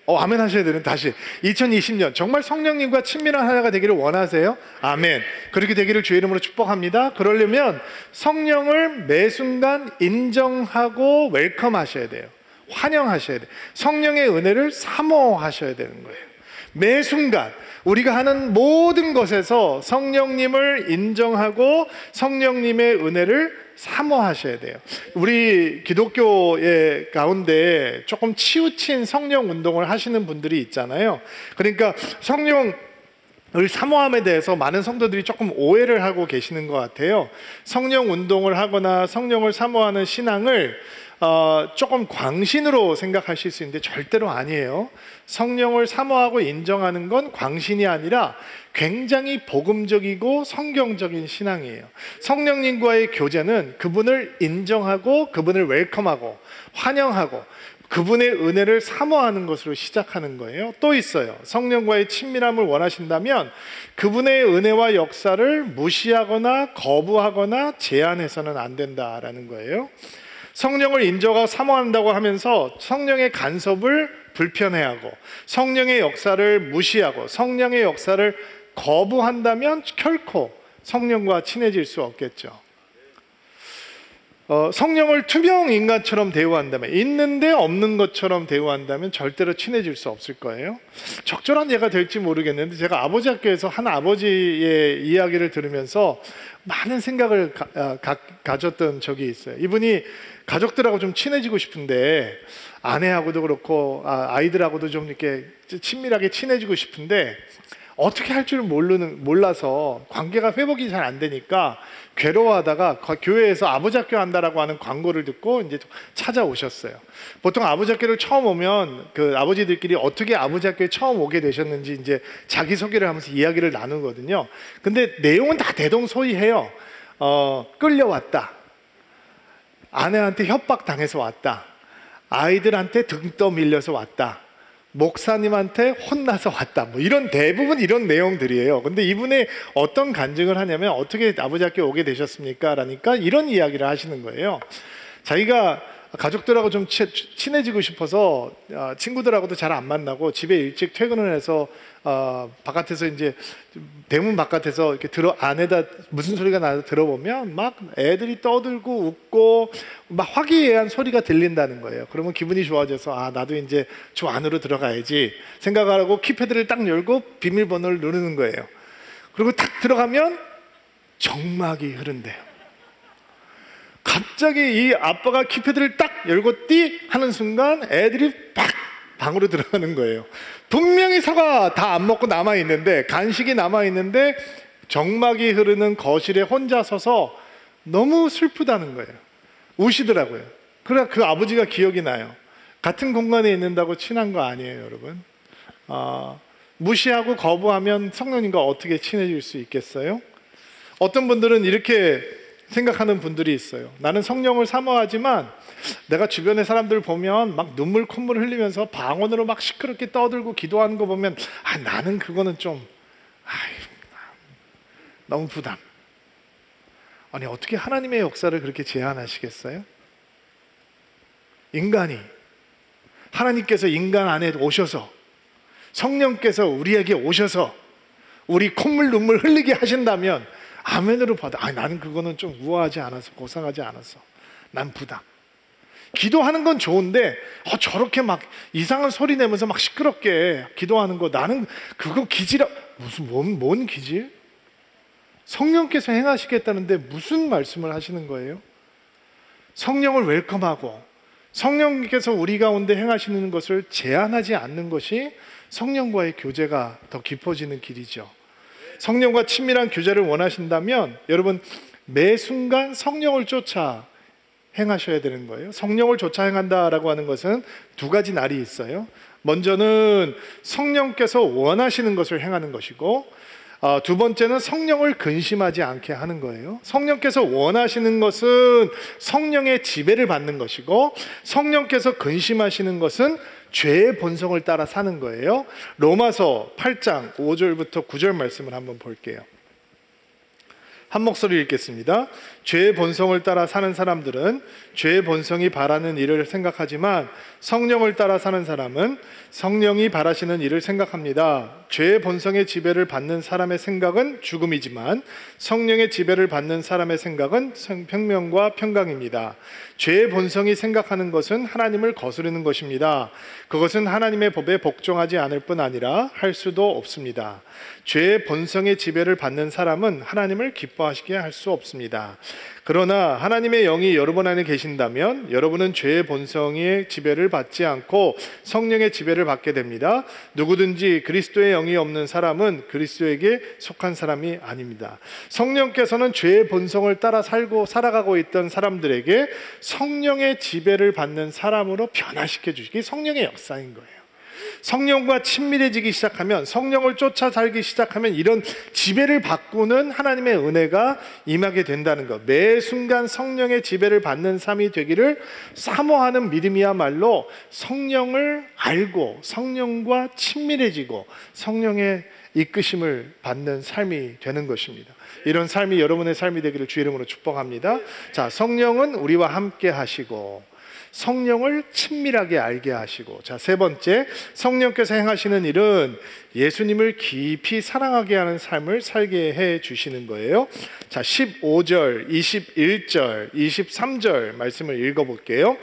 아멘 하셔야 되는. 다시 2020년 정말 성령님과 친밀한 하나가 되기를 원하세요? 아멘. 그렇게 되기를 주의 이름으로 축복합니다. 그러려면 성령을 매 순간 인정하고 웰컴하셔야 돼요. 환영하셔야 돼요. 성령의 은혜를 사모하셔야 되는 거예요. 매 순간 우리가 하는 모든 것에서 성령님을 인정하고 성령님의 은혜를 사모하셔야 돼요. 우리 기독교의 가운데 조금 치우친 성령 운동을 하시는 분들이 있잖아요. 그러니까 성령을 사모함에 대해서 많은 성도들이 조금 오해를 하고 계시는 것 같아요. 성령 운동을 하거나 성령을 사모하는 신앙을 조금 광신으로 생각하실 수 있는데 절대로 아니에요. 성령을 사모하고 인정하는 건 광신이 아니라 굉장히 복음적이고 성경적인 신앙이에요. 성령님과의 교제는 그분을 인정하고 그분을 웰컴하고 환영하고 그분의 은혜를 사모하는 것으로 시작하는 거예요. 또 있어요. 성령과의 친밀함을 원하신다면 그분의 은혜와 역사를 무시하거나 거부하거나 제한해서는 안 된다라는 거예요. 성령을 인정하고 사모한다고 하면서 성령의 간섭을 불편해하고 성령의 역사를 무시하고 성령의 역사를 거부한다면 결코 성령과 친해질 수 없겠죠. 성령을 투명 인간처럼 대우한다면, 있는데 없는 것처럼 대우한다면 절대로 친해질 수 없을 거예요. 적절한 예가 될지 모르겠는데 제가 아버지 학교에서 한 아버지의 이야기를 들으면서 많은 생각을 가졌던 적이 있어요. 이분이 가족들하고 좀 친해지고 싶은데, 아내하고도 그렇고 아이들하고도 좀 이렇게 친밀하게 친해지고 싶은데 어떻게 할 줄 몰라서 관계가 회복이 잘 안 되니까 괴로워하다가 교회에서 아버지 학교 한다라고 하는 광고를 듣고 이제 찾아오셨어요. 보통 아버지 학교를 처음 오면 그 아버지들끼리 어떻게 아버지 학교에 처음 오게 되셨는지 이제 자기소개를 하면서 이야기를 나누거든요. 근데 내용은 다 대동소이해요. 끌려왔다. 아내한테 협박당해서 왔다. 아이들한테 등 떠밀려서 왔다. 목사님한테 혼나서 왔다. 뭐 이런 대부분 이런 내용들이에요. 근데 이분이 어떤 간증을 하냐면 어떻게 아버지 학교에 오게 되셨습니까? 라니까 이런 이야기를 하시는 거예요. 자기가 가족들하고 좀 친해지고 싶어서 친구들하고도 잘 안 만나고 집에 일찍 퇴근을 해서 바깥에서 이제 대문 바깥에서 이렇게 안에다 무슨 소리가 나서 들어보면 막 애들이 떠들고 웃고 막 화기애애한 소리가 들린다는 거예요. 그러면 기분이 좋아져서 나도 이제 저 안으로 들어가야지 생각을 하고 키패드를 딱 열고 비밀번호를 누르는 거예요. 그리고 딱 들어가면 정막이 흐른대요. 갑자기 이 아빠가 키패드를 딱 열고 띠 하는 순간 애들이 팍 방으로 들어가는 거예요. 분명히 사과 다 안 먹고 남아있는데, 간식이 남아있는데 정막이 흐르는 거실에 혼자 서서 너무 슬프다는 거예요. 우시더라고요. 그래 그 아버지가 기억이 나요. 같은 공간에 있는다고 친한 거 아니에요, 여러분. 무시하고 거부하면 성령님과 어떻게 친해질 수 있겠어요? 어떤 분들은 이렇게 생각하는 분들이 있어요. 나는 성령을 사모하지만 내가 주변의 사람들 보면 막 눈물 콧물 흘리면서 방언으로 막 시끄럽게 떠들고 기도하는 거 보면 나는 그거는 좀 너무 부담. 아니 어떻게 하나님의 역사를 그렇게 제한하시겠어요? 인간이, 하나님께서 인간 안에 오셔서, 성령께서 우리에게 오셔서 우리 콧물 눈물 흘리게 하신다면 아멘으로 받아. 아니 나는 그거는 좀 우아하지 않아서, 고상하지 않아서 난 부담. 기도하는 건 좋은데 저렇게 막 이상한 소리 내면서 막 시끄럽게 기도하는 거, 나는 그거 기지라. 무슨 뭔 기질? 성령께서 행하시겠다는데 무슨 말씀을 하시는 거예요? 성령을 웰컴하고 성령께서 우리 가운데 행하시는 것을 제한하지 않는 것이 성령과의 교제가 더 깊어지는 길이죠. 성령과 친밀한 교제를 원하신다면 여러분 매 순간 성령을 쫓아 행하셔야 되는 거예요. 성령을 쫓아 행한다라고 하는 것은 두 가지 날이 있어요. 먼저는 성령께서 원하시는 것을 행하는 것이고, 두 번째는 성령을 근심하지 않게 하는 거예요. 성령께서 원하시는 것은 성령의 지배를 받는 것이고, 성령께서 근심하시는 것은 죄의 본성을 따라 사는 거예요. 로마서 8장 5절부터 9절 말씀을 한번 볼게요. 한 목소리 읽겠습니다. 죄의 본성을 따라 사는 사람들은 죄의 본성이 바라는 일을 생각하지만 성령을 따라 사는 사람은 성령이 바라시는 일을 생각합니다. 죄의 본성의 지배를 받는 사람의 생각은 죽음이지만 성령의 지배를 받는 사람의 생각은 생명과 평강입니다. 죄의 본성이 생각하는 것은 하나님을 거스르는 것입니다. 그것은 하나님의 법에 복종하지 않을 뿐 아니라 할 수도 없습니다. 죄의 본성의 지배를 받는 사람은 하나님을 기뻐하시게 할 수 없습니다. 그러나 하나님의 영이 여러분 안에 계신다면 여러분은 죄의 본성의 지배를 받지 않고 성령의 지배를 받게 됩니다. 누구든지 그리스도의 영이 없는 사람은 그리스도에게 속한 사람이 아닙니다. 성령께서는 죄의 본성을 따라 살아가고 있던 사람들에게 성령의 지배를 받는 사람으로 변화시켜 주시기, 성령의 역사인 거예요. 성령과 친밀해지기 시작하면, 성령을 쫓아 살기 시작하면 이런 지배를 바꾸는 하나님의 은혜가 임하게 된다는 것. 매 순간 성령의 지배를 받는 삶이 되기를 사모하는 믿음이야말로 성령을 알고 성령과 친밀해지고 성령의 이끄심을 받는 삶이 되는 것입니다. 이런 삶이 여러분의 삶이 되기를 주 이름으로 축복합니다. 자, 성령은 우리와 함께 하시고 성령을 친밀하게 알게 하시고, 자, 세 번째, 성령께서 행하시는 일은 예수님을 깊이 사랑하게 하는 삶을 살게 해 주시는 거예요. 자, 15절, 21절, 23절 말씀을 읽어볼게요.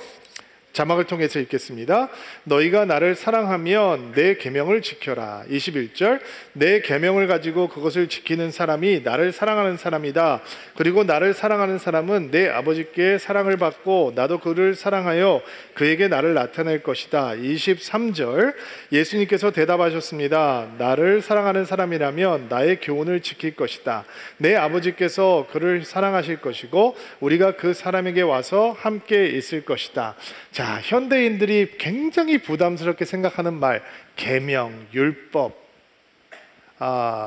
자막을 통해서 읽겠습니다. 너희가 나를 사랑하면 내 계명을 지켜라. 21절, 내 계명을 가지고 그것을 지키는 사람이 나를 사랑하는 사람이다. 그리고 나를 사랑하는 사람은 내 아버지께 사랑을 받고 나도 그를 사랑하여 그에게 나를 나타낼 것이다. 23절, 예수님께서 대답하셨습니다. 나를 사랑하는 사람이라면 나의 교훈을 지킬 것이다. 내 아버지께서 그를 사랑하실 것이고 우리가 그 사람에게 와서 함께 있을 것이다. 자, 현대인들이 굉장히 부담스럽게 생각하는 말, 계명, 율법,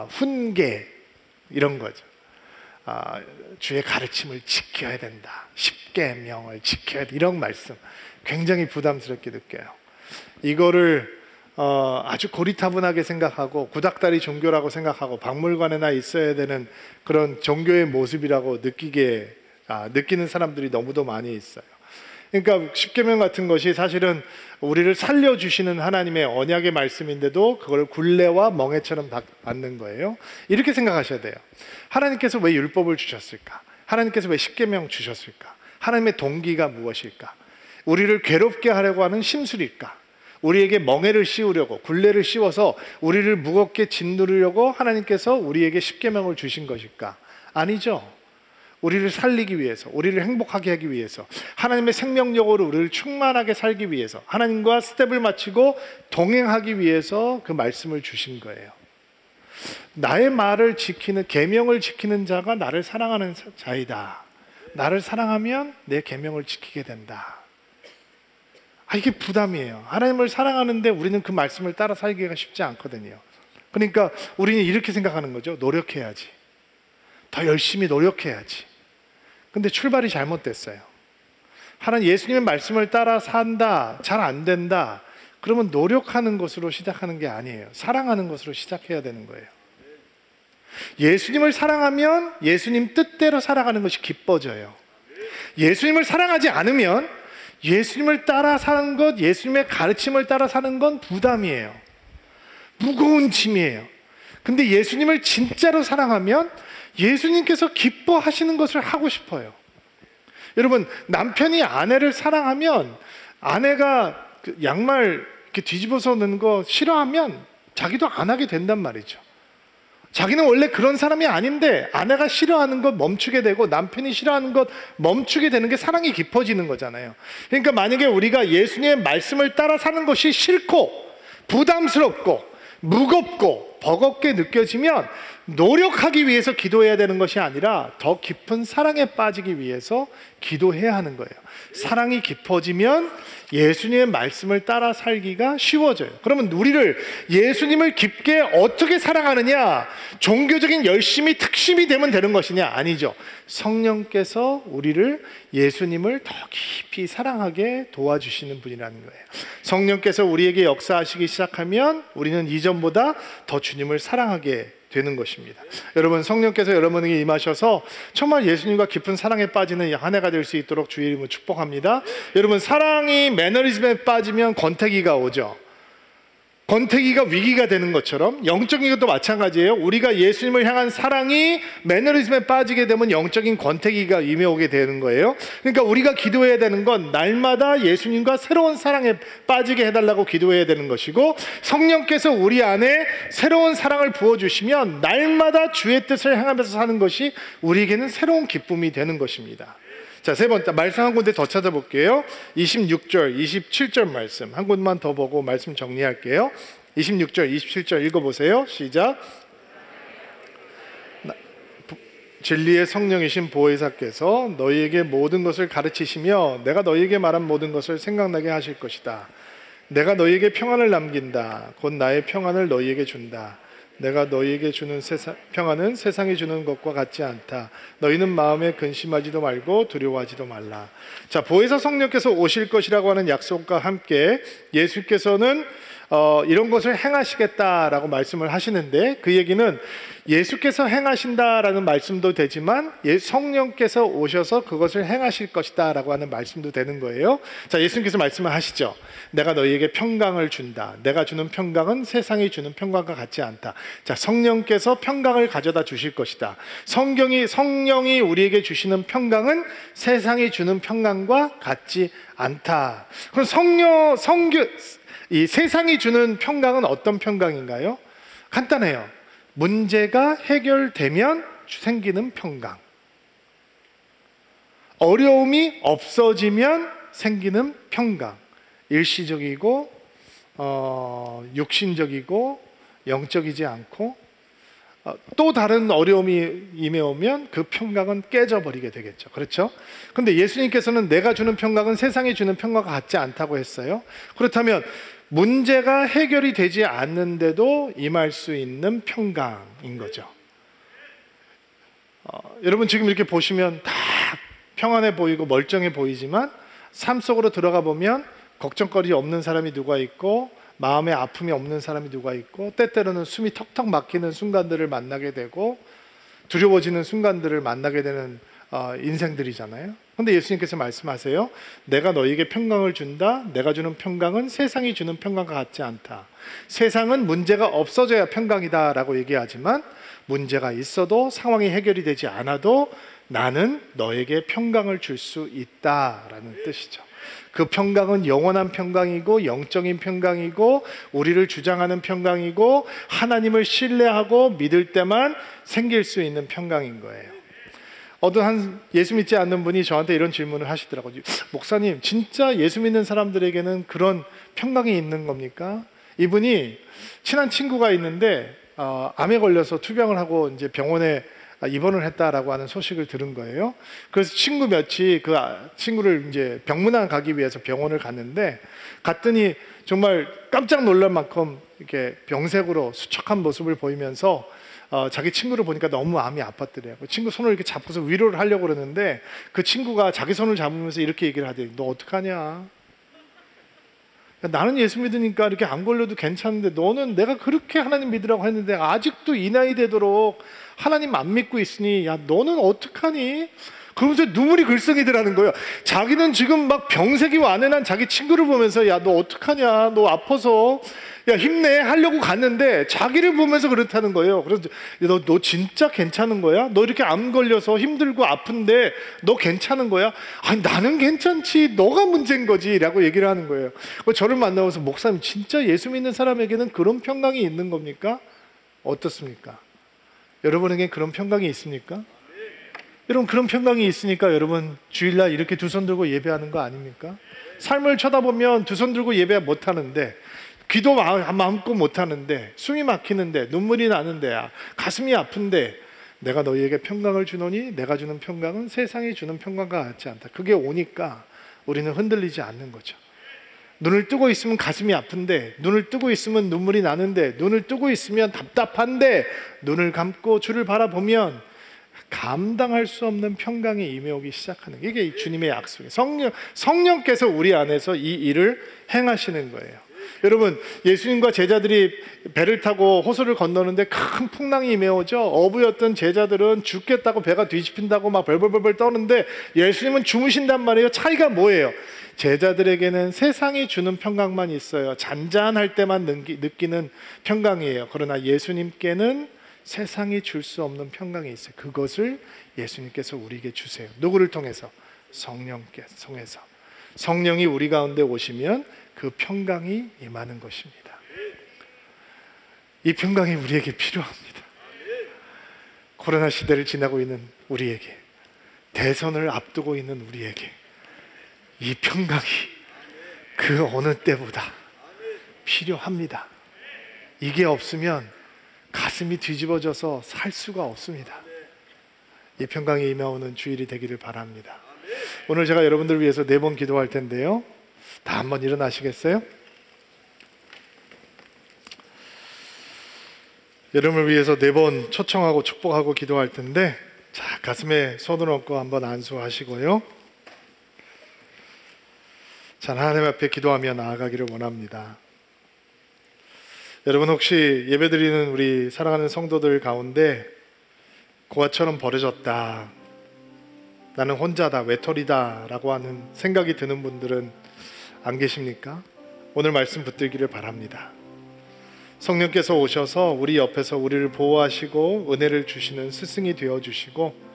훈계, 이런 거죠. 주의 가르침을 지켜야 된다, 십계명을 지켜야 된다, 이런 말씀 굉장히 부담스럽게 느껴요. 이거를 아주 고리타분하게 생각하고 구닥다리 종교라고 생각하고 박물관에나 있어야 되는 그런 종교의 모습이라고 느끼는 사람들이 너무도 많이 있어요. 그러니까 십계명 같은 것이 사실은 우리를 살려주시는 하나님의 언약의 말씀인데도 그걸 굴레와 멍에처럼 받는 거예요. 이렇게 생각하셔야 돼요. 하나님께서 왜 율법을 주셨을까? 하나님께서 왜 십계명 주셨을까? 하나님의 동기가 무엇일까? 우리를 괴롭게 하려고 하는 심술일까? 우리에게 멍에를 씌우려고, 굴레를 씌워서 우리를 무겁게 짓누르려고 하나님께서 우리에게 십계명을 주신 것일까? 아니죠. 우리를 살리기 위해서, 우리를 행복하게 하기 위해서, 하나님의 생명력으로 우리를 충만하게 살기 위해서, 하나님과 스텝을 맞추고 동행하기 위해서 그 말씀을 주신 거예요. 나의 말을 지키는, 계명을 지키는 자가 나를 사랑하는 자이다. 나를 사랑하면 내 계명을 지키게 된다. 이게 부담이에요. 하나님을 사랑하는데 우리는 그 말씀을 따라 살기가 쉽지 않거든요. 그러니까 우리는 이렇게 생각하는 거죠. 노력해야지, 더 열심히 노력해야지. 근데 출발이 잘못됐어요. 하나님, 예수님의 말씀을 따라 산다, 잘 안 된다, 그러면 노력하는 것으로 시작하는 게 아니에요. 사랑하는 것으로 시작해야 되는 거예요. 예수님을 사랑하면 예수님 뜻대로 살아가는 것이 기뻐져요. 예수님을 사랑하지 않으면 예수님을 따라 사는 것, 예수님의 가르침을 따라 사는 건 부담이에요. 무거운 짐이에요. 근데 예수님을 진짜로 사랑하면 예수님께서 기뻐하시는 것을 하고 싶어요. 여러분, 남편이 아내를 사랑하면 아내가 그 양말 이렇게 뒤집어서 넣는 거 싫어하면 자기도 안 하게 된단 말이죠. 자기는 원래 그런 사람이 아닌데 아내가 싫어하는 것 멈추게 되고 남편이 싫어하는 것 멈추게 되는 게 사랑이 깊어지는 거잖아요. 그러니까 만약에 우리가 예수님의 말씀을 따라 사는 것이 싫고 부담스럽고 무겁고 버겁게 느껴지면 노력하기 위해서 기도해야 되는 것이 아니라 더 깊은 사랑에 빠지기 위해서 기도해야 하는 거예요. 사랑이 깊어지면 예수님의 말씀을 따라 살기가 쉬워져요. 그러면 우리를 예수님을 깊게 어떻게 사랑하느냐, 종교적인 열심이 특심이 되면 되는 것이냐? 아니죠. 성령께서 우리를 예수님을 더 깊이 사랑하게 도와주시는 분이라는 거예요. 성령께서 우리에게 역사하시기 시작하면 우리는 이전보다 더 주님을 사랑하게 되는 것입니다. 여러분, 성령께서 여러분에게 임하셔서 정말 예수님과 깊은 사랑에 빠지는 한 해가 될 수 있도록 주의 이름으로 축복합니다. 여러분, 사랑이 매너리즘에 빠지면 권태기가 오죠. 권태기가 위기가 되는 것처럼 영적인 것도 마찬가지예요. 우리가 예수님을 향한 사랑이 매너리즘에 빠지게 되면 영적인 권태기가 임해오게 되는 거예요. 그러니까 우리가 기도해야 되는 건 날마다 예수님과 새로운 사랑에 빠지게 해달라고 기도해야 되는 것이고, 성령께서 우리 안에 새로운 사랑을 부어주시면 날마다 주의 뜻을 향하면서 사는 것이 우리에게는 새로운 기쁨이 되는 것입니다. 자, 세 번째 말씀 한 군데 더 찾아볼게요. 26절, 27절 말씀 한 군데만 더 보고 말씀 정리할게요. 26절, 27절 읽어보세요. 시작. 진리의 성령이신 보혜사께서 너희에게 모든 것을 가르치시며 내가 너희에게 말한 모든 것을 생각나게 하실 것이다. 내가 너희에게 평안을 남긴다. 곧 나의 평안을 너희에게 준다. 내가 너희에게 주는 평안은 세상이 주는 것과 같지 않다. 너희는 마음에 근심하지도 말고 두려워하지도 말라. 자, 보혜사 성령께서 오실 것이라고 하는 약속과 함께 예수께서는 이런 것을 행하시겠다라고 말씀을 하시는데, 그 얘기는 예수께서 행하신다라는 말씀도 되지만 성령께서 오셔서 그것을 행하실 것이다 라고 하는 말씀도 되는 거예요. 자, 예수님께서 말씀을 하시죠. 내가 너희에게 평강을 준다. 내가 주는 평강은 세상이 주는 평강과 같지 않다. 자, 성령께서 평강을 가져다 주실 것이다. 성령이 우리에게 주시는 평강은 세상이 주는 평강과 같지 않다. 그럼 이 세상이 주는 평강은 어떤 평강인가요? 간단해요. 문제가 해결되면 생기는 평강. 어려움이 없어지면 생기는 평강. 일시적이고 육신적이고 영적이지 않고 또 다른 어려움이 임해오면 그 평강은 깨져버리게 되겠죠. 그렇죠? 근데 예수님께서는 내가 주는 평강은 세상이 주는 평강과 같지 않다고 했어요. 그렇다면 문제가 해결이 되지 않는데도 임할 수 있는 평강인 거죠. 여러분, 지금 이렇게 보시면 다 평안해 보이고 멀쩡해 보이지만 삶 속으로 들어가 보면 걱정거리 없는 사람이 누가 있고 마음에 아픔이 없는 사람이 누가 있고 때때로는 숨이 턱턱 막히는 순간들을 만나게 되고 두려워지는 순간들을 만나게 되는 인생들이잖아요. 그런데 예수님께서 말씀하세요. 내가 너희에게 평강을 준다. 내가 주는 평강은 세상이 주는 평강과 같지 않다. 세상은 문제가 없어져야 평강이다 라고 얘기하지만 문제가 있어도 상황이 해결이 되지 않아도 나는 너에게 평강을 줄 수 있다라는 뜻이죠. 그 평강은 영원한 평강이고 영적인 평강이고 우리를 주장하는 평강이고 하나님을 신뢰하고 믿을 때만 생길 수 있는 평강인 거예요. 어떤 한 예수 믿지 않는 분이 저한테 이런 질문을 하시더라고요. 목사님, 진짜 예수 믿는 사람들에게는 그런 평강이 있는 겁니까? 이분이 친한 친구가 있는데 암에 걸려서 투병을 하고 이제 병원에 입원을 했다라고 하는 소식을 들은 거예요. 그래서 친구 몇이 그 친구를 이제 병문안 가기 위해서 병원을 갔는데 갔더니 정말 깜짝 놀랄 만큼 이렇게 병색으로 수척한 모습을 보이면서 자기 친구를 보니까 너무 마음이 아팠더래요. 친구 손을 이렇게 잡고서 위로를 하려고 그러는데 그 친구가 자기 손을 잡으면서 이렇게 얘기를 하더니 너 어떡하냐? 나는 예수 믿으니까 이렇게 안 걸려도 괜찮은데 너는 내가 그렇게 하나님 믿으라고 했는데 아직도 이 나이 되도록 하나님 안 믿고 있으니 야 너는 어떡하니? 그러면서 눈물이 글썽이더라는 거예요. 자기는 지금 막 병세기 완연한 자기 친구를 보면서 야 너 어떡하냐, 너 아파서 야 힘내 하려고 갔는데 자기를 보면서 그렇다는 거예요. 그래서 너 진짜 괜찮은 거야? 너 이렇게 암 걸려서 힘들고 아픈데 너 괜찮은 거야? 아니 나는 괜찮지, 너가 문제인 거지 라고 얘기를 하는 거예요. 저를 만나면서 목사님 진짜 예수 믿는 사람에게는 그런 평강이 있는 겁니까? 어떻습니까? 여러분에게 그런 평강이 있습니까? 여러분 그런 평강이 있으니까 여러분 주일날 이렇게 두 손 들고 예배하는 거 아닙니까? 삶을 쳐다보면 두 손 들고 예배 못 하는데, 기도 마음껏 못 하는데, 숨이 막히는데, 눈물이 나는데, 가슴이 아픈데 내가 너희에게 평강을 주노니 내가 주는 평강은 세상이 주는 평강과 같지 않다. 그게 오니까 우리는 흔들리지 않는 거죠. 눈을 뜨고 있으면 가슴이 아픈데, 눈을 뜨고 있으면 눈물이 나는데, 눈을 뜨고 있으면 답답한데, 눈을 감고 주를 바라보면 감당할 수 없는 평강이 임해오기 시작하는 게, 이게 주님의 약속이에요. 성령께서 우리 안에서 이 일을 행하시는 거예요. 여러분 예수님과 제자들이 배를 타고 호수를 건너는데 큰 풍랑이 임해오죠. 어부였던 제자들은 죽겠다고 배가 뒤집힌다고 막 벌벌벌 떠는데 예수님은 주무신단 말이에요. 차이가 뭐예요? 제자들에게는 세상이 주는 평강만 있어요. 잔잔할 때만 느끼는 평강이에요. 그러나 예수님께는 세상이 줄 수 없는 평강이 있어요. 그것을 예수님께서 우리에게 주세요. 누구를 통해서? 성령께 통해서. 성령이 우리 가운데 오시면 그 평강이 임하는 것입니다. 이 평강이 우리에게 필요합니다. 코로나 시대를 지나고 있는 우리에게, 대선을 앞두고 있는 우리에게 이 평강이 그 어느 때보다 필요합니다. 이게 없으면 가슴이 뒤집어져서 살 수가 없습니다. 이 평강이 임하오는 주일이 되기를 바랍니다. 오늘 제가 여러분들을 위해서 4번 기도할 텐데요, 다 한번 일어나시겠어요? 여러분을 위해서 4번 초청하고 축복하고 기도할 텐데, 자, 가슴에 손을 얹고 한번 안수하시고요. 자, 하나님 앞에 기도하며 나아가기를 원합니다. 여러분 혹시 예배드리는 우리 사랑하는 성도들 가운데 고아처럼 버려졌다, 나는 혼자다, 외톨이다 라고 하는 생각이 드는 분들은 안 계십니까? 오늘 말씀 붙들기를 바랍니다. 성령께서 오셔서 우리 옆에서 우리를 보호하시고 은혜를 주시는 스승이 되어주시고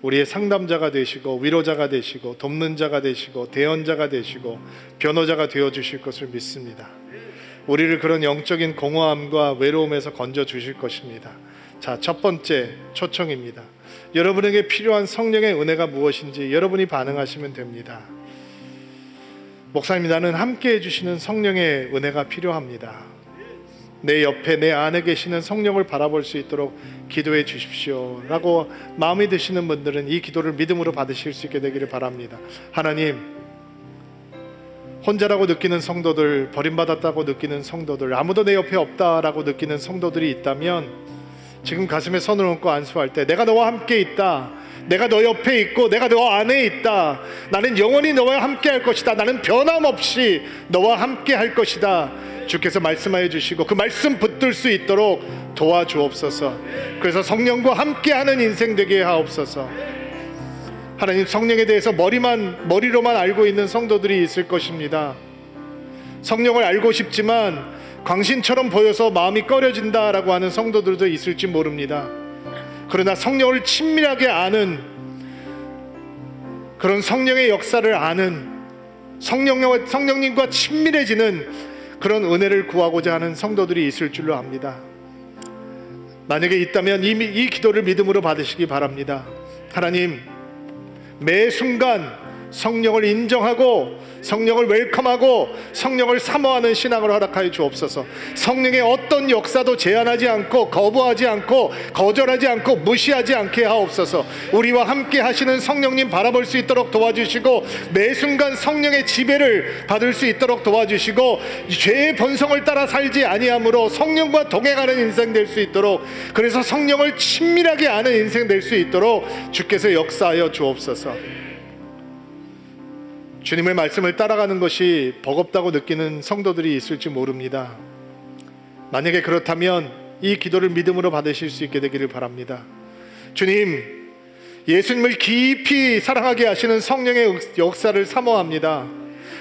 우리의 상담자가 되시고 위로자가 되시고 돕는 자가 되시고 대언자가 되시고 변호자가 되어주실 것을 믿습니다. 우리를 그런 영적인 공허함과 외로움에서 건져주실 것입니다. 자, 첫 번째 초청입니다. 여러분에게 필요한 성령의 은혜가 무엇인지 여러분이 반응하시면 됩니다. 목사님, 나는 함께 해주시는 성령의 은혜가 필요합니다. 내 옆에 내 안에 계시는 성령을 바라볼 수 있도록 기도해 주십시오 라고 마음이 드시는 분들은 이 기도를 믿음으로 받으실 수 있게 되기를 바랍니다. 하나님, 혼자라고 느끼는 성도들, 버림받았다고 느끼는 성도들, 아무도 내 옆에 없다라고 느끼는 성도들이 있다면 지금 가슴에 손을 얹고 안수할 때, 내가 너와 함께 있다, 내가 너 옆에 있고 내가 너 안에 있다, 나는 영원히 너와 함께 할 것이다, 나는 변함없이 너와 함께 할 것이다, 주께서 말씀하여 주시고 그 말씀 붙들 수 있도록 도와주옵소서. 그래서 성령과 함께하는 인생 되게 하옵소서. 하나님, 성령에 대해서 머리로만 알고 있는 성도들이 있을 것입니다. 성령을 알고 싶지만 광신처럼 보여서 마음이 꺼려진다라고 하는 성도들도 있을지 모릅니다. 그러나 성령을 친밀하게 아는, 그런 성령의 역사를 아는, 성령님과 친밀해지는 그런 은혜를 구하고자 하는 성도들이 있을 줄로 압니다. 만약에 있다면 이 기도를 믿음으로 받으시기 바랍니다. 하나님, 매 순간 성령을 인정하고 성령을 웰컴하고 성령을 사모하는 신앙을 허락하여 주옵소서. 성령의 어떤 역사도 제한하지 않고 거부하지 않고 거절하지 않고 무시하지 않게 하옵소서. 우리와 함께 하시는 성령님 바라볼 수 있도록 도와주시고 매 순간 성령의 지배를 받을 수 있도록 도와주시고 죄의 본성을 따라 살지 아니함으로 성령과 동행하는 인생 될 수 있도록, 그래서 성령을 친밀하게 아는 인생 될 수 있도록 주께서 역사하여 주옵소서. 주님의 말씀을 따라가는 것이 버겁다고 느끼는 성도들이 있을지 모릅니다. 만약에 그렇다면 이 기도를 믿음으로 받으실 수 있게 되기를 바랍니다. 주님, 예수님을 깊이 사랑하게 하시는 성령의 역사를 사모합니다.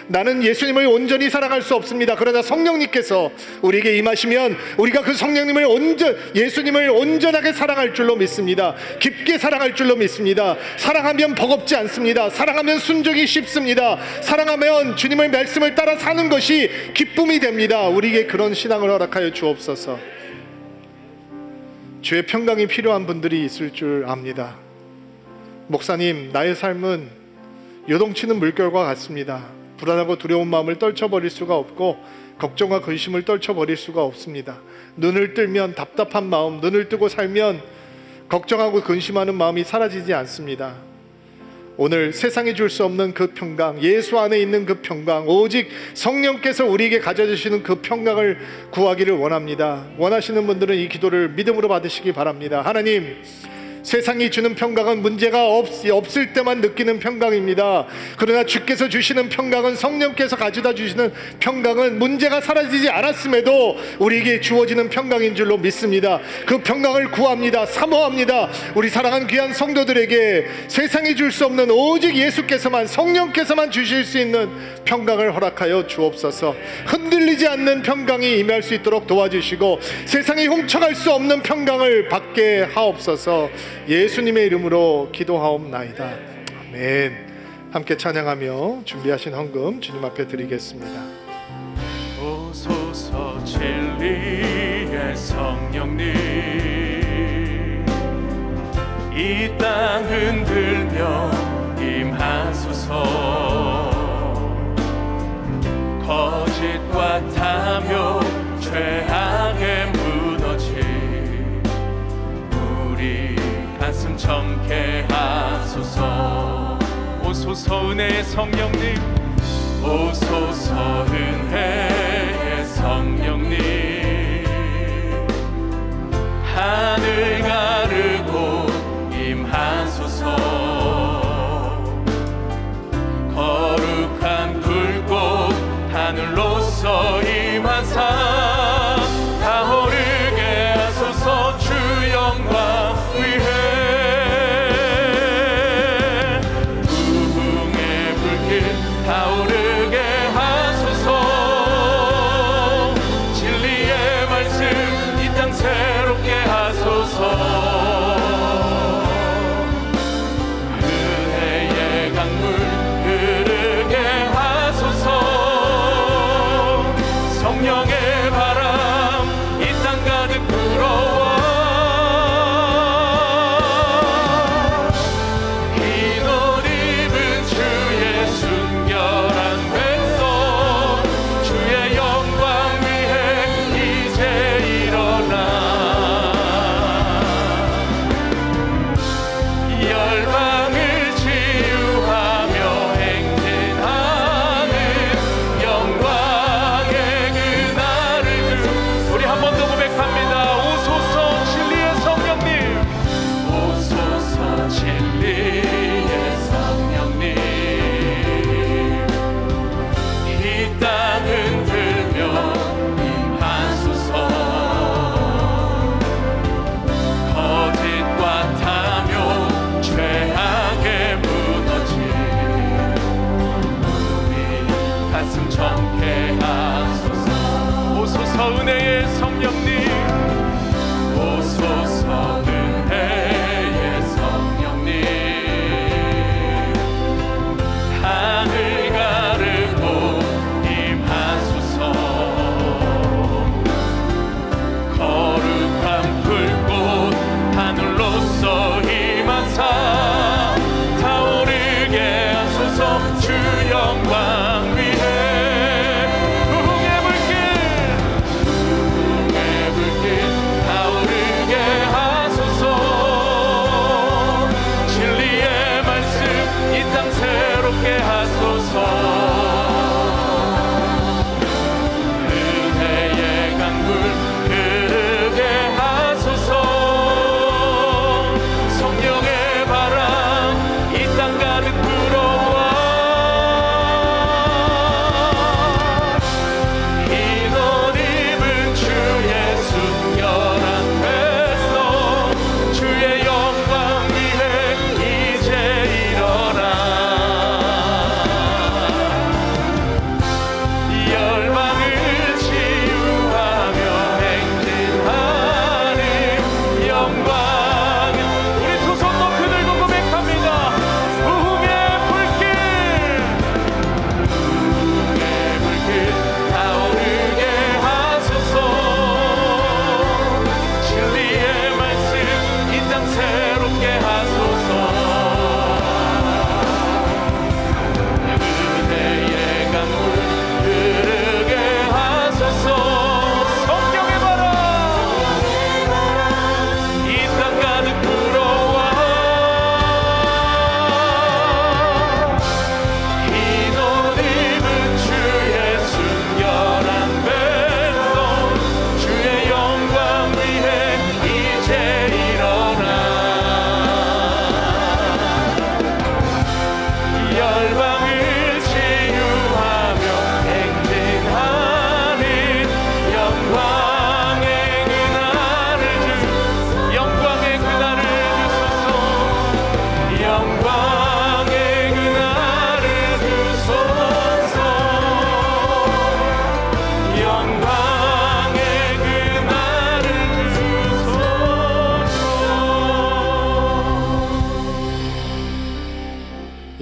나는 예수님을 온전히 사랑할 수 없습니다. 그러나 성령님께서 우리에게 임하시면 우리가 그 예수님을 온전하게 사랑할 줄로 믿습니다. 깊게 사랑할 줄로 믿습니다. 사랑하면 버겁지 않습니다. 사랑하면 순종이 쉽습니다. 사랑하면 주님의 말씀을 따라 사는 것이 기쁨이 됩니다. 우리에게 그런 신앙을 허락하여 주옵소서. 주의 평강이 필요한 분들이 있을 줄 압니다. 목사님, 나의 삶은 요동치는 물결과 같습니다. 불안하고 두려운 마음을 떨쳐버릴 수가 없고 걱정과 근심을 떨쳐버릴 수가 없습니다. 눈을 뜨면 답답한 마음, 눈을 뜨고 살면 걱정하고 근심하는 마음이 사라지지 않습니다. 오늘 세상이 줄 수 없는 그 평강, 예수 안에 있는 그 평강, 오직 성령께서 우리에게 가져주시는 그 평강을 구하기를 원합니다. 원하시는 분들은 이 기도를 믿음으로 받으시기 바랍니다. 하나님, 세상이 주는 평강은 문제가 없을 때만 느끼는 평강입니다. 그러나 주께서 주시는 평강은, 성령께서 가져다 주시는 평강은 문제가 사라지지 않았음에도 우리에게 주어지는 평강인 줄로 믿습니다. 그 평강을 구합니다. 사모합니다. 우리 사랑하는 귀한 성도들에게 세상이 줄 수 없는 오직 예수께서만, 성령께서만 주실 수 있는 평강을 허락하여 주옵소서. 흔들리지 않는 평강이 임할 수 있도록 도와주시고 세상이 훔쳐갈 수 없는 평강을 받게 하옵소서. 예수님의 이름으로 기도하옵나이다. 아멘. 함께 찬양하며 준비하신 헌금 주님 앞에 드리겠습니다. 오소서 진리의 성령님, 이 땅 흔들며 임하소서. 거짓과 탐욕 죄악에 무너진 우리 가슴 젊게 하소서. 오소서 은혜의 성령님, 오소서 은혜의 성령님, 하늘 가르고 임하소서. 거룩한 불꽃 하늘로서 임하사 타오르게 하소서. 주 영광 위해 부흥의 불길 타오르게 하소서. 진리의 말씀 이 땅 새롭게 하소서. 은혜의 강물 흐르게 하소서. 성령의 바람 이 땅 가득 불어와 흰 옷 입은 주의 순결한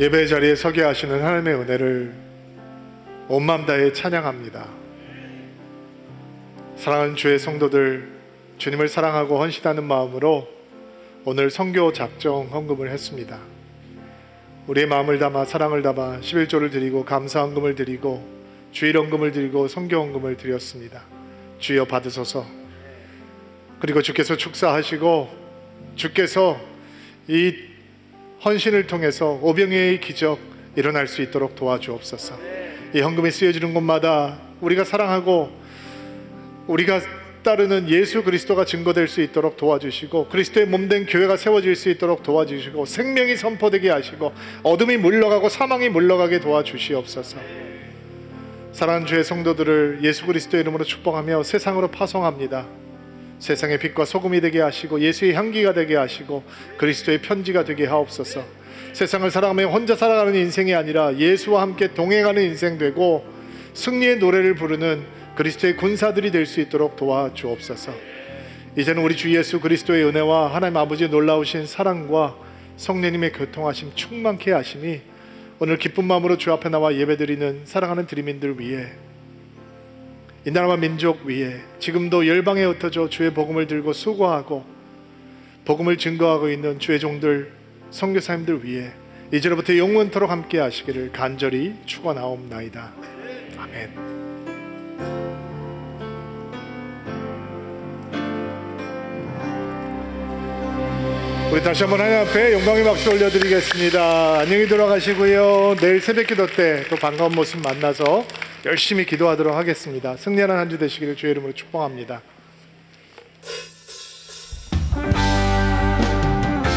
예배 자리에 서게 하시는 하나님의 은혜를 온 마음 다해 찬양합니다. 사랑하는 주의 성도들, 주님을 사랑하고 헌신하는 마음으로 오늘 선교 작정 헌금을 했습니다. 우리의 마음을 담아 사랑을 담아 11조를 드리고 감사 헌금을 드리고 주일 헌금을 드리고 선교 헌금을 드렸습니다. 주여 받으소서. 그리고 주께서 축사하시고 주께서 이 헌신을 통해서 오병이의 기적 일어날 수 있도록 도와주옵소서. 이 헌금이 쓰여지는 곳마다 우리가 사랑하고 우리가 따르는 예수 그리스도가 증거될 수 있도록 도와주시고 그리스도의 몸된 교회가 세워질 수 있도록 도와주시고 생명이 선포되게 하시고 어둠이 물러가고 사망이 물러가게 도와주시옵소서. 사랑하는 주의 성도들을 예수 그리스도의 이름으로 축복하며 세상으로 파송합니다. 세상의 빛과 소금이 되게 하시고 예수의 향기가 되게 하시고 그리스도의 편지가 되게 하옵소서. 세상을 사랑하며 혼자 살아가는 인생이 아니라 예수와 함께 동행하는 인생 되고 승리의 노래를 부르는 그리스도의 군사들이 될 수 있도록 도와주옵소서. 이제는 우리 주 예수 그리스도의 은혜와 하나님 아버지의 놀라우신 사랑과 성령님의 교통하심 충만케 하심이 오늘 기쁜 마음으로 주 앞에 나와 예배드리는 사랑하는 드림인들 위해 이 나라와 민족 위에 지금도 열방에 흩어져 주의 복음을 들고 수고하고 복음을 증거하고 있는 주의 종들 선교사님들 위해 이제로부터 영원토록 함께 하시기를 간절히 축원하옵나이다. 아멘. 우리 다시 한번 하나님 앞에 영광의 박수 올려드리겠습니다. 안녕히 돌아가시고요. 내일 새벽기도 때 또 반가운 모습 만나서 열심히 기도하도록 하겠습니다. 승리하는 한 주 되시기를 주의 이름으로 축복합니다.